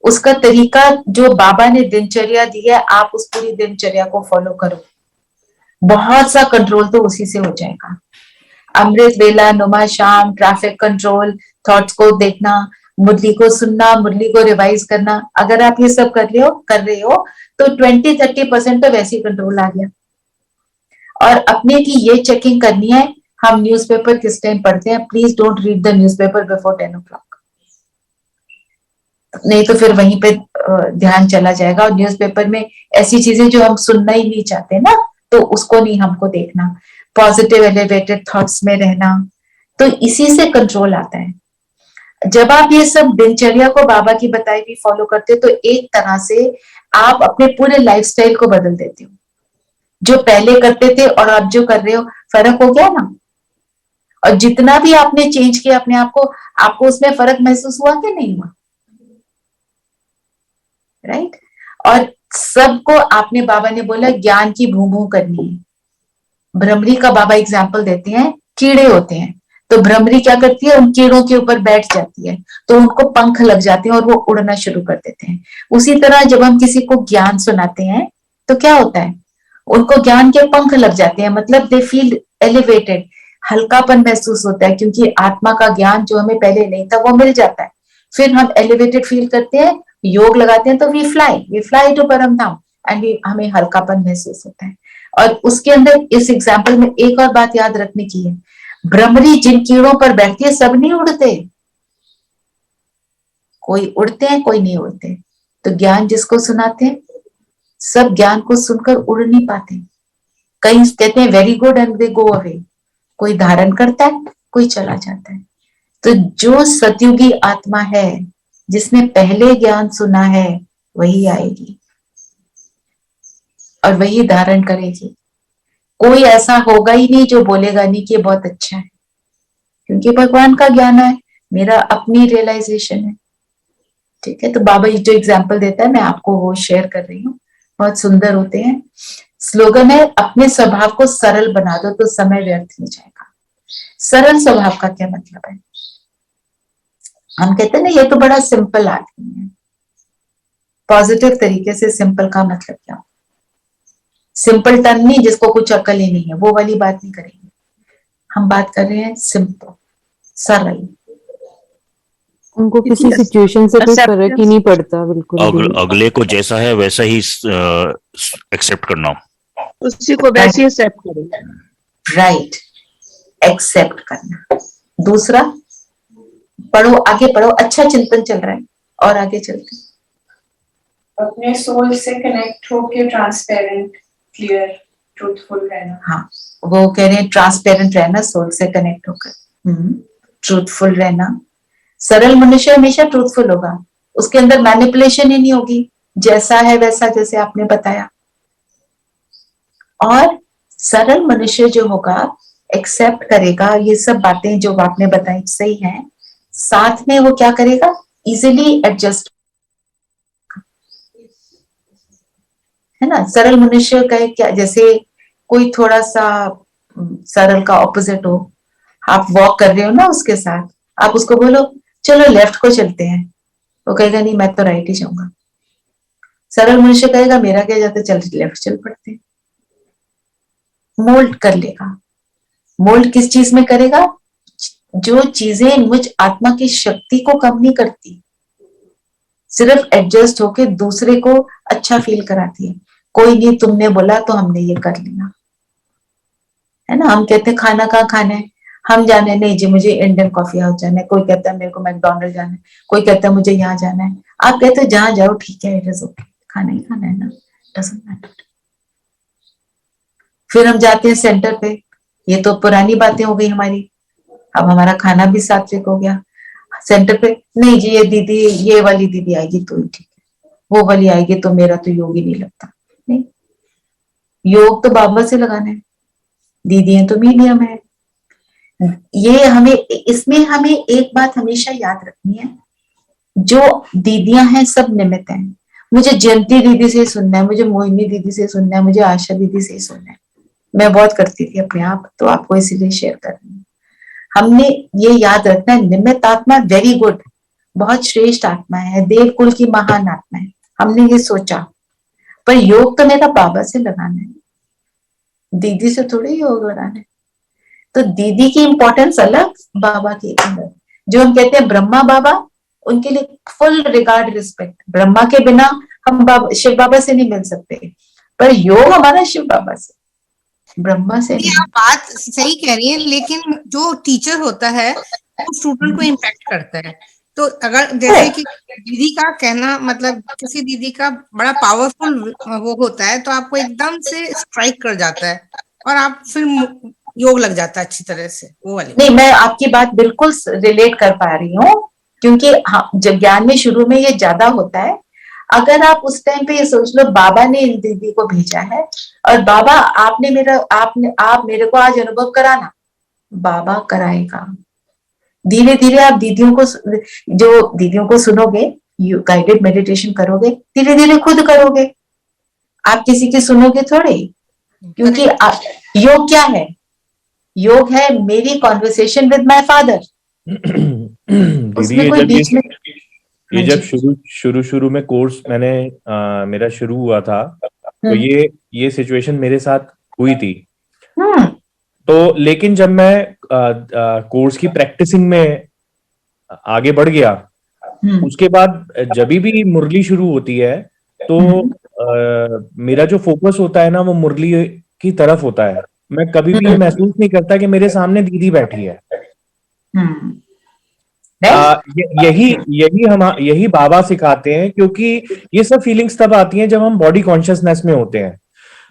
उसका तरीका जो बाबा ने दिनचर्या दी है, आप उस पूरी दिनचर्या को फॉलो करो, बहुत सा कंट्रोल तो उसी से हो जाएगा। अमृत वेला, नुमा शाम, ट्रैफिक कंट्रोल, थॉट्स को देखना, मुरली को सुनना, मुरली को रिवाइज करना, अगर आप ये सब कर रहे हो तो 20-30% तो वैसे ही कंट्रोल आ गया। और अपने की ये चेकिंग करनी है, हम न्यूज़पेपर किस टाइम पढ़ते हैं। Please don't read the newspaper before 10 o'clock, नहीं तो फिर वहीं पे ध्यान चला जाएगा। और न्यूज़पेपर में ऐसी चीजें जो हम सुनना ही नहीं चाहते ना, तो उसको नहीं हमको देखना। पॉजिटिव एलिवेटेड थॉट्स में रहना, तो इसी से कंट्रोल आता है। जब आप ये सब दिनचर्या को बाबा की बताई हुई फॉलो करते हो, तो एक तरह से आप अपने पूरे लाइफस्टाइल को बदल देते हो। जो पहले करते थे और अब जो कर रहे हो, फर्क हो गया ना। और जितना भी आपने चेंज किया अपने आप को, आपको उसमें फर्क महसूस हुआ कि नहीं हुआ? राइट। और सबको आपने, बाबा ने बोला ज्ञान की भूं भूं करनी है। भ्रमरी का बाबा एग्जाम्पल देते हैं, कीड़े होते हैं, तो भ्रमरी क्या करती है, उन कीड़ों के ऊपर बैठ जाती है, तो उनको पंख लग जाते हैं और वो उड़ना शुरू कर देते हैं। उसी तरह जब हम किसी को ज्ञान सुनाते हैं तो क्या होता है, उनको ज्ञान के पंख लग जाते हैं, मतलब दे फील एलिवेटेड, हल्कापन महसूस होता है, क्योंकि आत्मा का ज्ञान जो हमें पहले नहीं था वो मिल जाता है। फिर हम एलिवेटेड फील करते हैं, योग लगाते हैं, तो वी फ्लाई टू परम धाम, एंड हमें हल्कापन महसूस होता है। और उसके अंदर इस एग्जाम्पल में एक और बात याद रखने की है, भ्रमरी जिन कीड़ों पर बैठती है सब नहीं उड़ते, कोई उड़ते हैं कोई नहीं उड़ते। तो ज्ञान जिसको सुनाते हैं, सब ज्ञान को सुनकर उड़ नहीं पाते। कई कहते हैं very good and they go away, कोई धारण करता है, कोई चला जाता है। तो जो सतयुगी आत्मा है, जिसने पहले ज्ञान सुना है, वही आएगी और वही धारण करेगी। कोई ऐसा होगा ही नहीं जो बोलेगा नहीं कि ये बहुत अच्छा है, क्योंकि भगवान का ज्ञान है, मेरा अपनी रियलाइजेशन है। ठीक है, तो बाबा ये जो एग्जाम्पल देता है मैं आपको वो शेयर कर रही हूँ, बहुत सुंदर होते हैं। स्लोगन है, अपने स्वभाव को सरल बना दो तो समय व्यर्थ नहीं जाएगा। सरल स्वभाव का क्या मतलब है? हम कहते हैं ना, ये तो बड़ा सिंपल आदमी है। पॉजिटिव तरीके से सिंपल का मतलब क्या? सिंपल टर्न नहीं, जिसको कुछ अकल ही नहीं है, वो वाली बात नहीं करेंगे। हम बात कर रहे हैं सिंपल, सरल। उनको किसी सिचुएशन से कोई फर्क ही नहीं पड़ता, बिल्कुल भी। अगले को जैसा है वैसा ही एक्सेप्ट करना, उसी को वैसे ही एक्सेप्ट करो। राइट, एक्सेप्ट करना। दूसरा, पढ़ो, आगे पढ़ो, अच्छा चिंतन चल रहा है, और आगे चलते। अपने सोल से कनेक्ट होके ट्रांसपेरेंट, क्लियर, ट्रूथफुल रहना। हाँ, वो कह रहे हैं ट्रांसपेरेंट रहना, सोल से कनेक्ट होकर। ट्रूथफुल रहना। सरल मनुष्य हमेशा ट्रूथफुल होगा, उसके अंदर मैनिपुलेशन ही नहीं होगी, जैसा है वैसा, जैसे आपने बताया। और सरल मनुष्य जो होगा, एक्सेप्ट करेगा ये सब बातें जो आपने बताई सही हैं, साथ में वो क्या करेगा, इजिली एडजस्ट, है ना। सरल मनुष्य का क्या, जैसे कोई थोड़ा सा सरल का ऑपोजिट हो, आप वॉक कर रहे हो ना उसके साथ, आप उसको बोलो चलो लेफ्ट को चलते हैं, वो कहेगा नहीं मैं तो राइट ही जाऊंगा। सरल मनुष्य कहेगा मेरा क्या जाता, चल लेफ्ट चल पड़ते हैं। मोल्ड कर लेगा। मोल्ड किस चीज में करेगा? जो चीजें मुझ आत्मा की शक्ति को कम नहीं करती, सिर्फ एडजस्ट होके दूसरे को अच्छा फील कराती है। कोई नहीं, तुमने बोला तो हमने ये कर लिया, है ना। हम कहते हैं खाना कहाँ खाना है, हम जाने नहीं जी मुझे इंडियन कॉफी हाउस जाना है, कोई कहता है मेरे को मैकडोनल्ड जाना है, कोई कहता है मुझे यहाँ जाना है। आप कहते हो जहां जाओ ठीक है, इट इज ओके, खाना ही खाना है ना, डजंट मैटर। फिर हम जाते हैं सेंटर पे, ये तो पुरानी बातें हो गई हमारी, अब हमारा खाना भी सात्विक हो गया। सेंटर पे नहीं जी ये दीदी, ये वाली दीदी आएगी तो ही ठीक है, वो वाली आएगी तो मेरा तो योग ही नहीं लगता। नहीं, योग तो बाबा से लगाना है, दीदी तो मीडियम है। ये हमें, इसमें हमें एक बात हमेशा याद रखनी है, जो दीदियां हैं सब निमित्त हैं। मुझे जयंती दीदी से सुनना है, मुझे मोहिनी दीदी से सुनना है, मुझे आशा दीदी से सुनना है, मैं बहुत करती थी अपने आप, तो आपको इसीलिए शेयर कर रही हूँ। हमने ये याद रखना है, निमित्त आत्मा वेरी गुड, बहुत श्रेष्ठ आत्मा है, देव कुल की महान आत्मा है, हमने ये सोचा, पर योग तो मेरा बाबा से लगाना है, दीदी से थोड़ी योग लगाना है। तो दीदी की इंपॉर्टेंस अलग, बाबा की अलग। जो हम कहते हैं ब्रह्मा बाबा, उनके लिए फुल रिगार्ड रिस्पेक्ट, ब्रह्मा के बिना हम शिव बाबा से नहीं मिल सकते, पर योग हमारा शिव बाबा से, ब्रह्मा से नहीं। आप बात सही कह रही है, लेकिन जो टीचर होता है वो स्टूडेंट को इम्पैक्ट करता है। तो अगर जैसे कि दीदी का कहना, मतलब किसी दीदी का बड़ा पावरफुल वो होता है तो आपको एकदम से स्ट्राइक कर जाता है और आप फिर योग लग जाता है अच्छी तरह से, वो वाली। नहीं, मैं आपकी बात बिल्कुल रिलेट कर पा रही हूँ, क्योंकि जब ज्ञान में शुरू में ये ज्यादा होता है। अगर आप उस टाइम पे ये सोच लो बाबा ने इन दीदी को भेजा है, और बाबा आप मेरे को आज अनुभव कराना, बाबा कराएगा। धीरे धीरे आप दीदियों को सुनोगे, गाइडेड मेडिटेशन करोगे, धीरे धीरे खुद करोगे, आप किसी की सुनोगे थोड़े। क्योंकि योग क्या है? योग है मेरी कॉन्वर्सेशन विद माय फादर। दीदी ये जब शुरू में कोर्स मैंने मेरा शुरू हुआ था, तो ये सिचुएशन मेरे साथ हुई थी। तो लेकिन जब मैं कोर्स की प्रैक्टिसिंग में आगे बढ़ गया, उसके बाद जब भी मुरली शुरू होती है तो मेरा जो फोकस होता है ना, वो मुरली की तरफ होता है। मैं कभी भी ये महसूस नहीं करता कि मेरे सामने दीदी बैठी है। यही बाबा सिखाते हैं, क्योंकि ये सब फीलिंग्स तब आती हैं जब हम बॉडी कॉन्शियसनेस में होते हैं।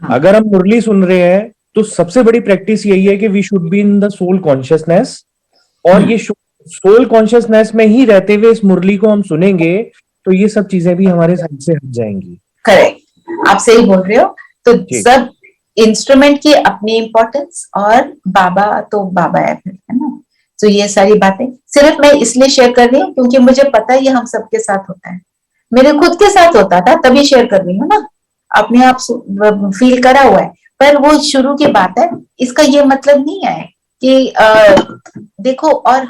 अगर हम मुरली सुन रहे हैं तो सबसे बड़ी प्रैक्टिस यही है कि we should be in the soul consciousness, और ये सोल कॉन्शियसनेस में ही रहते हुए इस मुरली को हम सुनेंगे तो ये सब चीजें भी हमारे साइड से हट जाएंगी। करेक्ट, आप सही बोल रहे हो। तो सब इंस्ट्रूमेंट की अपनी इंपॉर्टेंस, और बाबा तो बाबा है फिर, है ना। तो ये सारी बातें सिर्फ मैं इसलिए शेयर कर रही हूँ क्योंकि मुझे पता है ये हम सबके साथ होता है, मेरे खुद के साथ होता था, तभी शेयर कर रही हूँ ना, अपने आप फील करा हुआ है। पर वो शुरू की बात है, इसका ये मतलब नहीं है कि देखो, और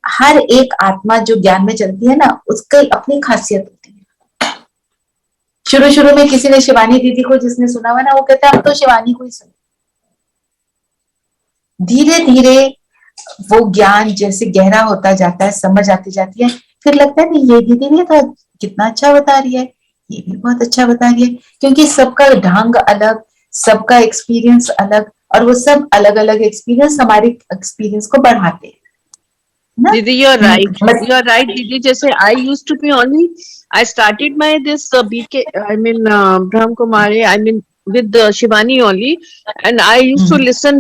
हर एक आत्मा जो ज्ञान में चलती है ना, उसकी अपनी खासियत होती है। शुरू में किसी ने शिवानी दीदी को जिसने सुना हुआ ना, वो कहता है अब तो शिवानी को ही सुनो। धीरे धीरे वो ज्ञान जैसे गहरा होता जाता है, समझ आती जाती है, फिर लगता है नहीं ये दीदी भी तो कितना अच्छा बता रही है, ये भी बहुत अच्छा बता रही है, क्योंकि सबका ढंग अलग, सबका एक्सपीरियंस अलग, और वो सब अलग अलग एक्सपीरियंस हमारे एक्सपीरियंस को बढ़ाते हैं। दीदी यू आर राइट दीदी। जैसे I used to be only, I started my this BK, I mean Brahm Kumari, I mean with Shivani only, and I used to listen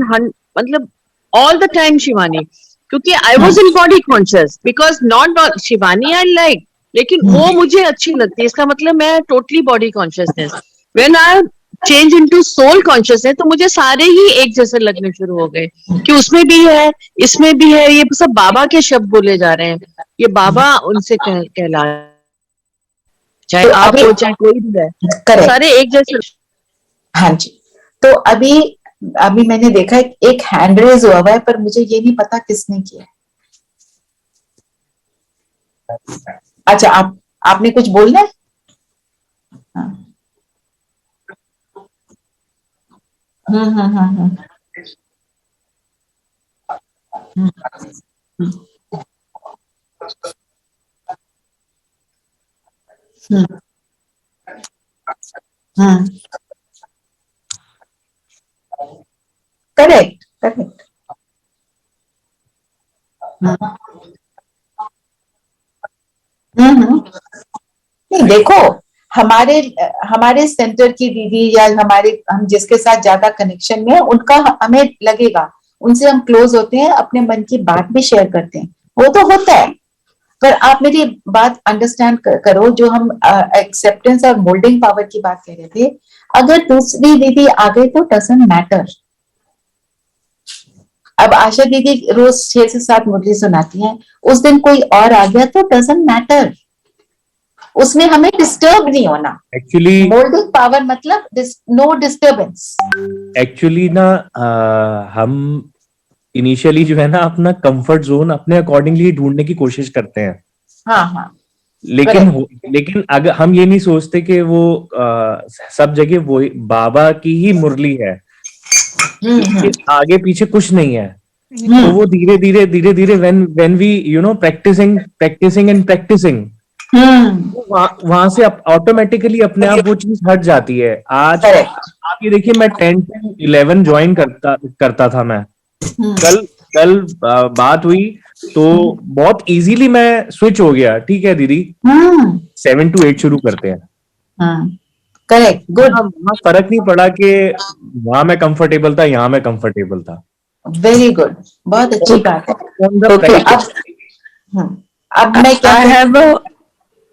मतलब all the time Shivani, क्योंकि I was in body conscious, because not Shivani I like, लेकिन वो मुझे अच्छी लगती है, इसका मतलब मैं totally body consciousness. When I change into soul consciousness, तो मुझे सारे ही एक जैसे लगने शुरू हो गए कि उसमें भी है, इसमें भी है, ये सब बाबा के शब्द बोले जा रहे हैं, ये बाबा उनसे कहला, चाहे आप हो चाहे कोई भी है, सारे एक जैसे। हाँ जी। तो अभी अभी मैंने देखा एक हैंड रेज हुआ है, पर मुझे ये नहीं पता किसने किया। अच्छा, आपने कुछ बोलना है? हाँ। हम्म हम्म हम्म हम्म हम्म हम्म करेक्ट करेक्ट। हम्म। नहीं देखो, हमारे हमारे सेंटर की दीदी या हम जिसके साथ ज्यादा कनेक्शन में है, उनका हमें लगेगा, उनसे हम क्लोज होते हैं, अपने मन की बात भी शेयर करते हैं, वो तो होता है। पर आप मेरी बात अंडरस्टैंड करो, जो हम एक्सेप्टेंस और मोल्डिंग पावर की बात कह रहे थे, अगर दूसरी दीदी आ गई तो डजंट मैटर। अब आशा दीदी रोज 6 से 7 मुरली सुनाती हैं, उस दिन कोई और आ गया तो डजंट मैटर, उसमें हमें डिस्टर्ब नहीं होना। एक्चुअली मोल्डिंग पावर मतलब नो डिस्टर्बेंस। एक्चुअली ना हम इनिशियली जो है ना अपना कंफर्ट जोन अपने अकॉर्डिंगली ढूंढने की कोशिश करते हैं। हाँ हाँ लेकिन करेक्ट। लेकिन अगर हम ये नहीं सोचते कि वो सब जगह वो बाबा की ही मुरली है, इसके आगे पीछे कुछ नहीं है, तो वो धीरे धीरे when when we practising practising and practising, वहां से ऑटोमेटिकली अपने आप वो चीज हट जाती है। आज करेक्ट। आप ये देखिए, मैं 10 to 11 ज्वाइन करता था मैं। कल कल बात हुई तो बहुत इजीली मैं स्विच हो गया। ठीक है दीदी, 7 to 8 शुरू करते हैं। Correct good. वहाँ फर्क नहीं पड़ा कि वहां मैं कंफर्टेबल था, यहाँ मैं कंफर्टेबल था। वेरी गुड, बहुत अच्छी बात है। Okay. अब मैं क्या I have a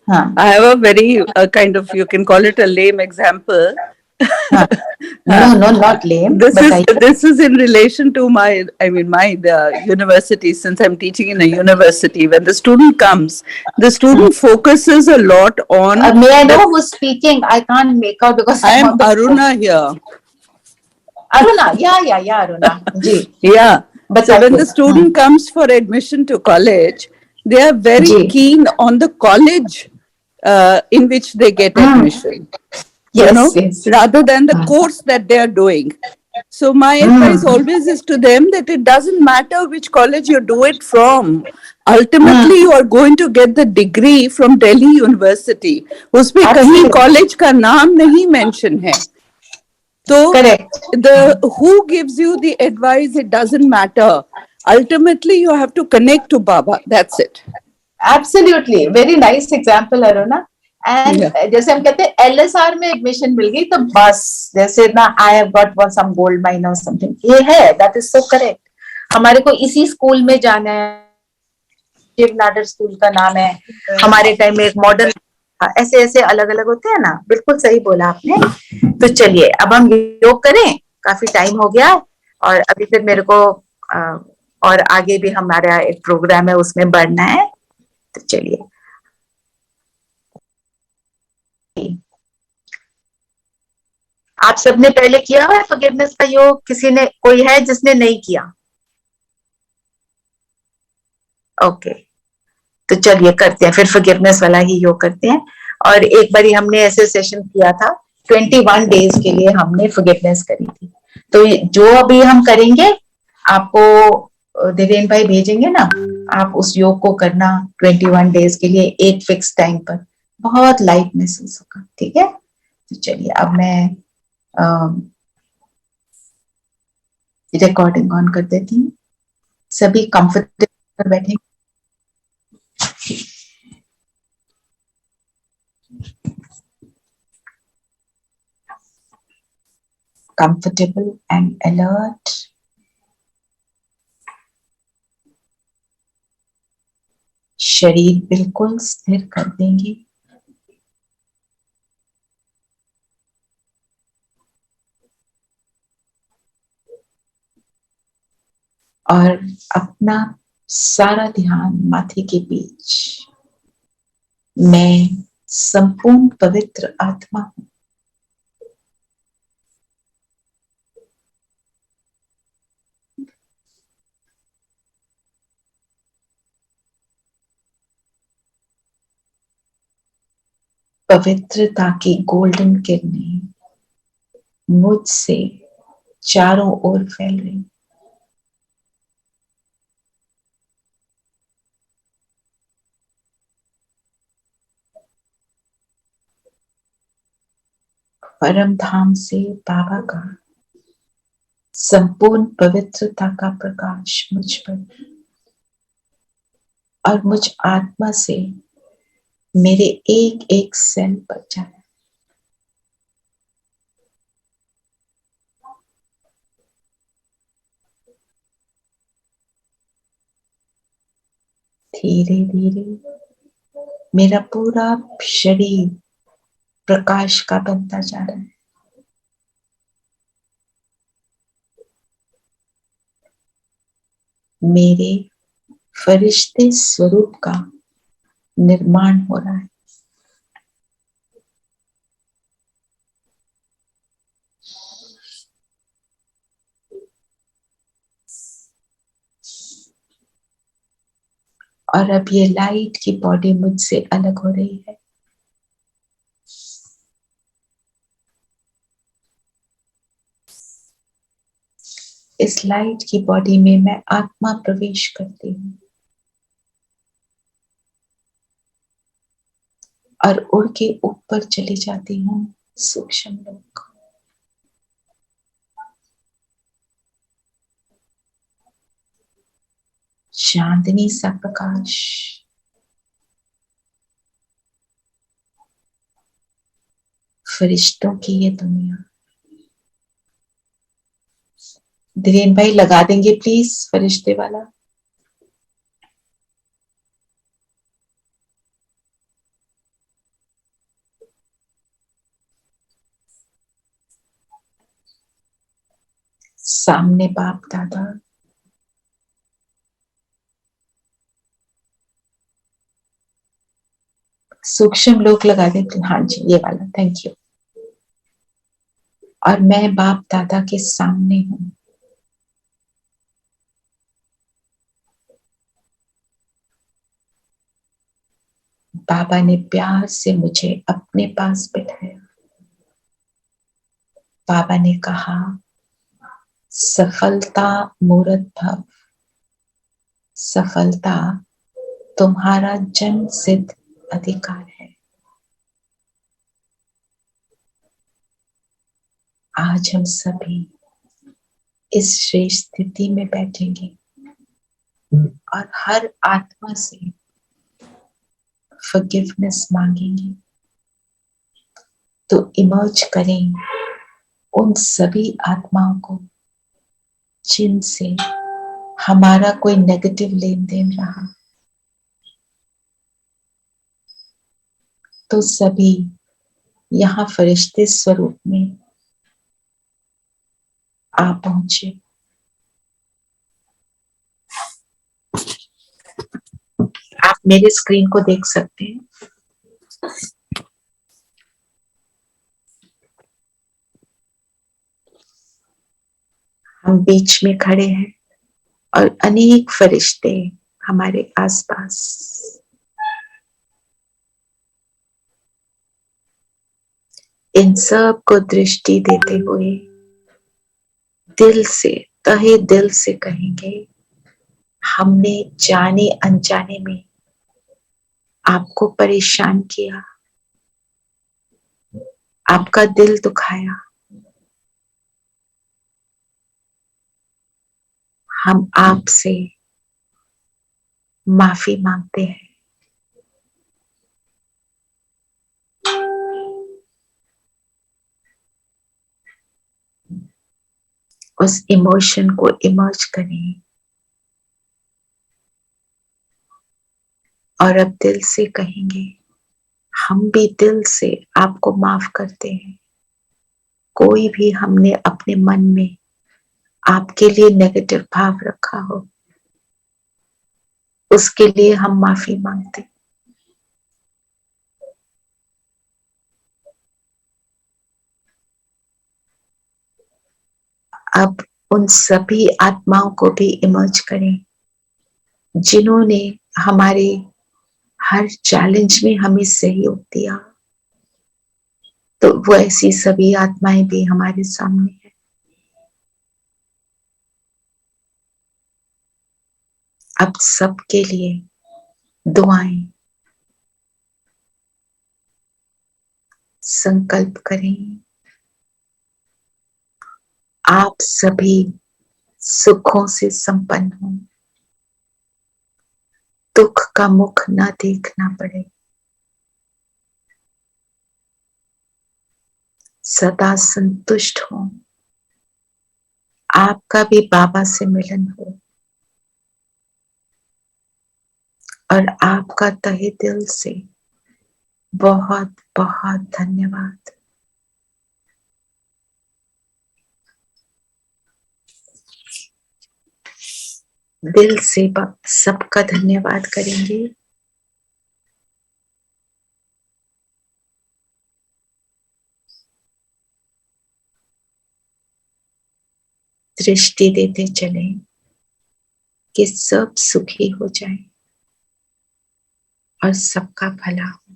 हाँ I have a very kind of, you can call it a lame example. No no not lame, बताइए। This is in relation to my university, since I'm teaching in a university. When the student comes, the student focuses a lot on. May I know who's speaking? I can't make out because I am Aruna here. Aruna, yeah, Aruna. Ji. Yeah. So when the बताइए। student comes for admission to college, they are very ji. keen on the college in which they get admission. Yes. Rather than the course that they are doing. So my advice always is to them that it doesn't matter which college you do it from. Ultimately, you are going to get the degree from Delhi University. उसमें कहीं college का नाम नहीं mention है. So who gives you the advice, it doesn't matter. Ultimately, you have to connect to Baba. That's it. Absolutely, very nice example, Aruna. And जैसे हम कहते हैं LSR में एडमिशन मिल गई तो बस, जैसे ना I have got some gold mine और समथिंग, ये है, दैट इज सो करेक्ट। हमारे को इसी स्कूल में जाना है, शिव नाडर स्कूल का नाम है, हमारे टाइम में एक मॉडर्न, ऐसे ऐसे अलग अलग होते हैं ना। बिल्कुल सही बोला आपने। तो चलिए अब हम योग करें, काफी टाइम हो गया और अभी फिर मेरे को और आगे भी हमारा एक प्रोग्राम है, उसमें बढ़ना है। तो चलिए, आप सबने पहले किया हुआ है फॉरगिवनेस का योग? किसी ने, कोई है जिसने नहीं किया? ओके, तो चलिए करते हैं फिर, फॉरगिवनेस वाला ही योग करते हैं। और एक बारी हमने ऐसे सेशन किया था, 21 डेज के लिए हमने फॉरगिवनेस करी थी। तो जो अभी हम करेंगे, आपको देवेन भाई भेजेंगे ना, आप उस योग को करना 21 डेज के लिए, एक फिक्स टाइम पर, बहुत लाइट महसूस होगा। ठीक है, तो चलिए अब मैं रिकॉर्डिंग ऑन कर देती हूँ। सभी कंफर्टेबल बैठे, comfortable and alert. शरीर बिल्कुल स्थिर कर देंगे। और अपना सारा ध्यान माथे के बीच, मैं संपूर्ण पवित्र आत्मा हूं, पवित्रता की गोल्डन किरणें मुझसे चारों ओर फैल रही। परम धाम से बाबा का संपूर्ण पवित्रता का प्रकाश मुझ पर और मुझ आत्मा से मेरे एक एक सेल पर जाए। धीरे धीरे मेरा पूरा शरीर प्रकाश का बनता जा रहा है। मेरे फरिश्ते स्वरूप का निर्माण हो रहा है। और अब ये लाइट की बॉडी मुझसे अलग हो रही है। इस लाइट की बॉडी में मैं आत्मा प्रवेश करती हूँ और उड़ के ऊपर चली जाती हूँ सूक्ष्म लोक। चांदनी सा प्रकाश फरिश्तों की ये दुनिया। धीरेन भाई लगा देंगे प्लीज फरिश्ते वाला। सामने बाप दादा, सूक्ष्म लोक लगा दे। हाँ जी ये वाला, थैंक यू। और मैं बाप दादा के सामने हूं। बाबा ने प्यार से मुझे अपने पास बिठाया। बाबा ने कहा सफलता मूर्त भव, सफलता तुम्हारा जन्म सिद्ध अधिकार है। आज हम सभी इस श्रेष्ठ स्थिति में बैठेंगे और हर आत्मा से फॉरगिवनेस मांगेंगे। तो इमर्ज करें उन सभी आत्माओं को जिनसे हमारा कोई नेगेटिव लेन देन रहा। तो सभी यहाँ फरिश्ते स्वरूप में आ पहुंचे। आप मेरे स्क्रीन को देख सकते हैं। हम बीच में खड़े हैं और अनेक फरिश्ते हमारे आसपास। इन सब को दृष्टि देते हुए दिल से, तहे दिल से कहेंगे हमने जाने अनजाने में आपको परेशान किया, आपका दिल दुखाया। हम आपसे माफी मांगते हैं। उस इमोशन को इमर्ज करें और अब दिल से कहेंगे हम भी दिल से आपको माफ करते हैं। कोई भी हमने अपने मन में आपके लिए नेगेटिव भाव रखा हो, उसके लिए हम माफी मांगते हैं। अब उन सभी आत्माओं को भी इमर्ज करें जिन्होंने हमारे हर चैलेंज में हमें सहयोग दिया। तो वो ऐसी सभी आत्माएं भी हमारे सामने है। अब सबके लिए दुआएं। संकल्प करें, आप सभी सुखों से संपन्न हो, दुख का मुख ना देखना पड़े, सदा संतुष्ट हो, आपका भी बाबा से मिलन हो और आपका तहे दिल से बहुत बहुत धन्यवाद। दिल से सबका धन्यवाद करेंगे। दृष्टि देते चले कि सब सुखी हो जाए और सबका भला हो।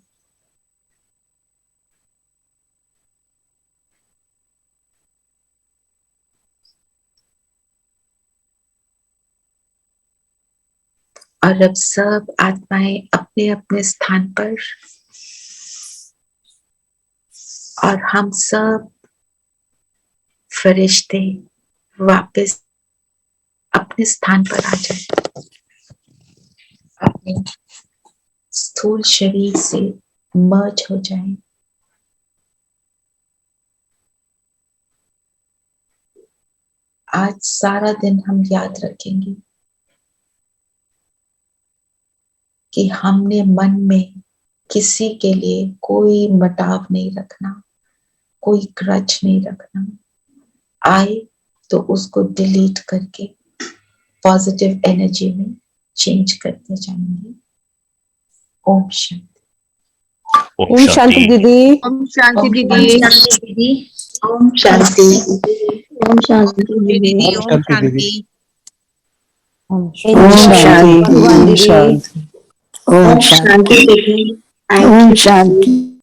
और अब सब आत्माएं अपने अपने स्थान पर और हम सब फरिश्ते वापस अपने स्थान पर आ जाए, अपने स्थूल शरीर से मर्ज हो जाए। आज सारा दिन हम याद रखेंगे कि हमने मन में किसी के लिए कोई मटाव नहीं रखना, कोई ग्रज नहीं रखना। आए तो उसको डिलीट करके पॉजिटिव एनर्जी में चेंज करते जाएंगे। ओम शांति। ओम शांति दीदी। ओम शांति दीदी। ओम शांति। ओम शांति दीदी, ओम शांति। ओम शांति। भगवान ओम दीदी। शांति। ओम शांति। दीदी। ओम शांति।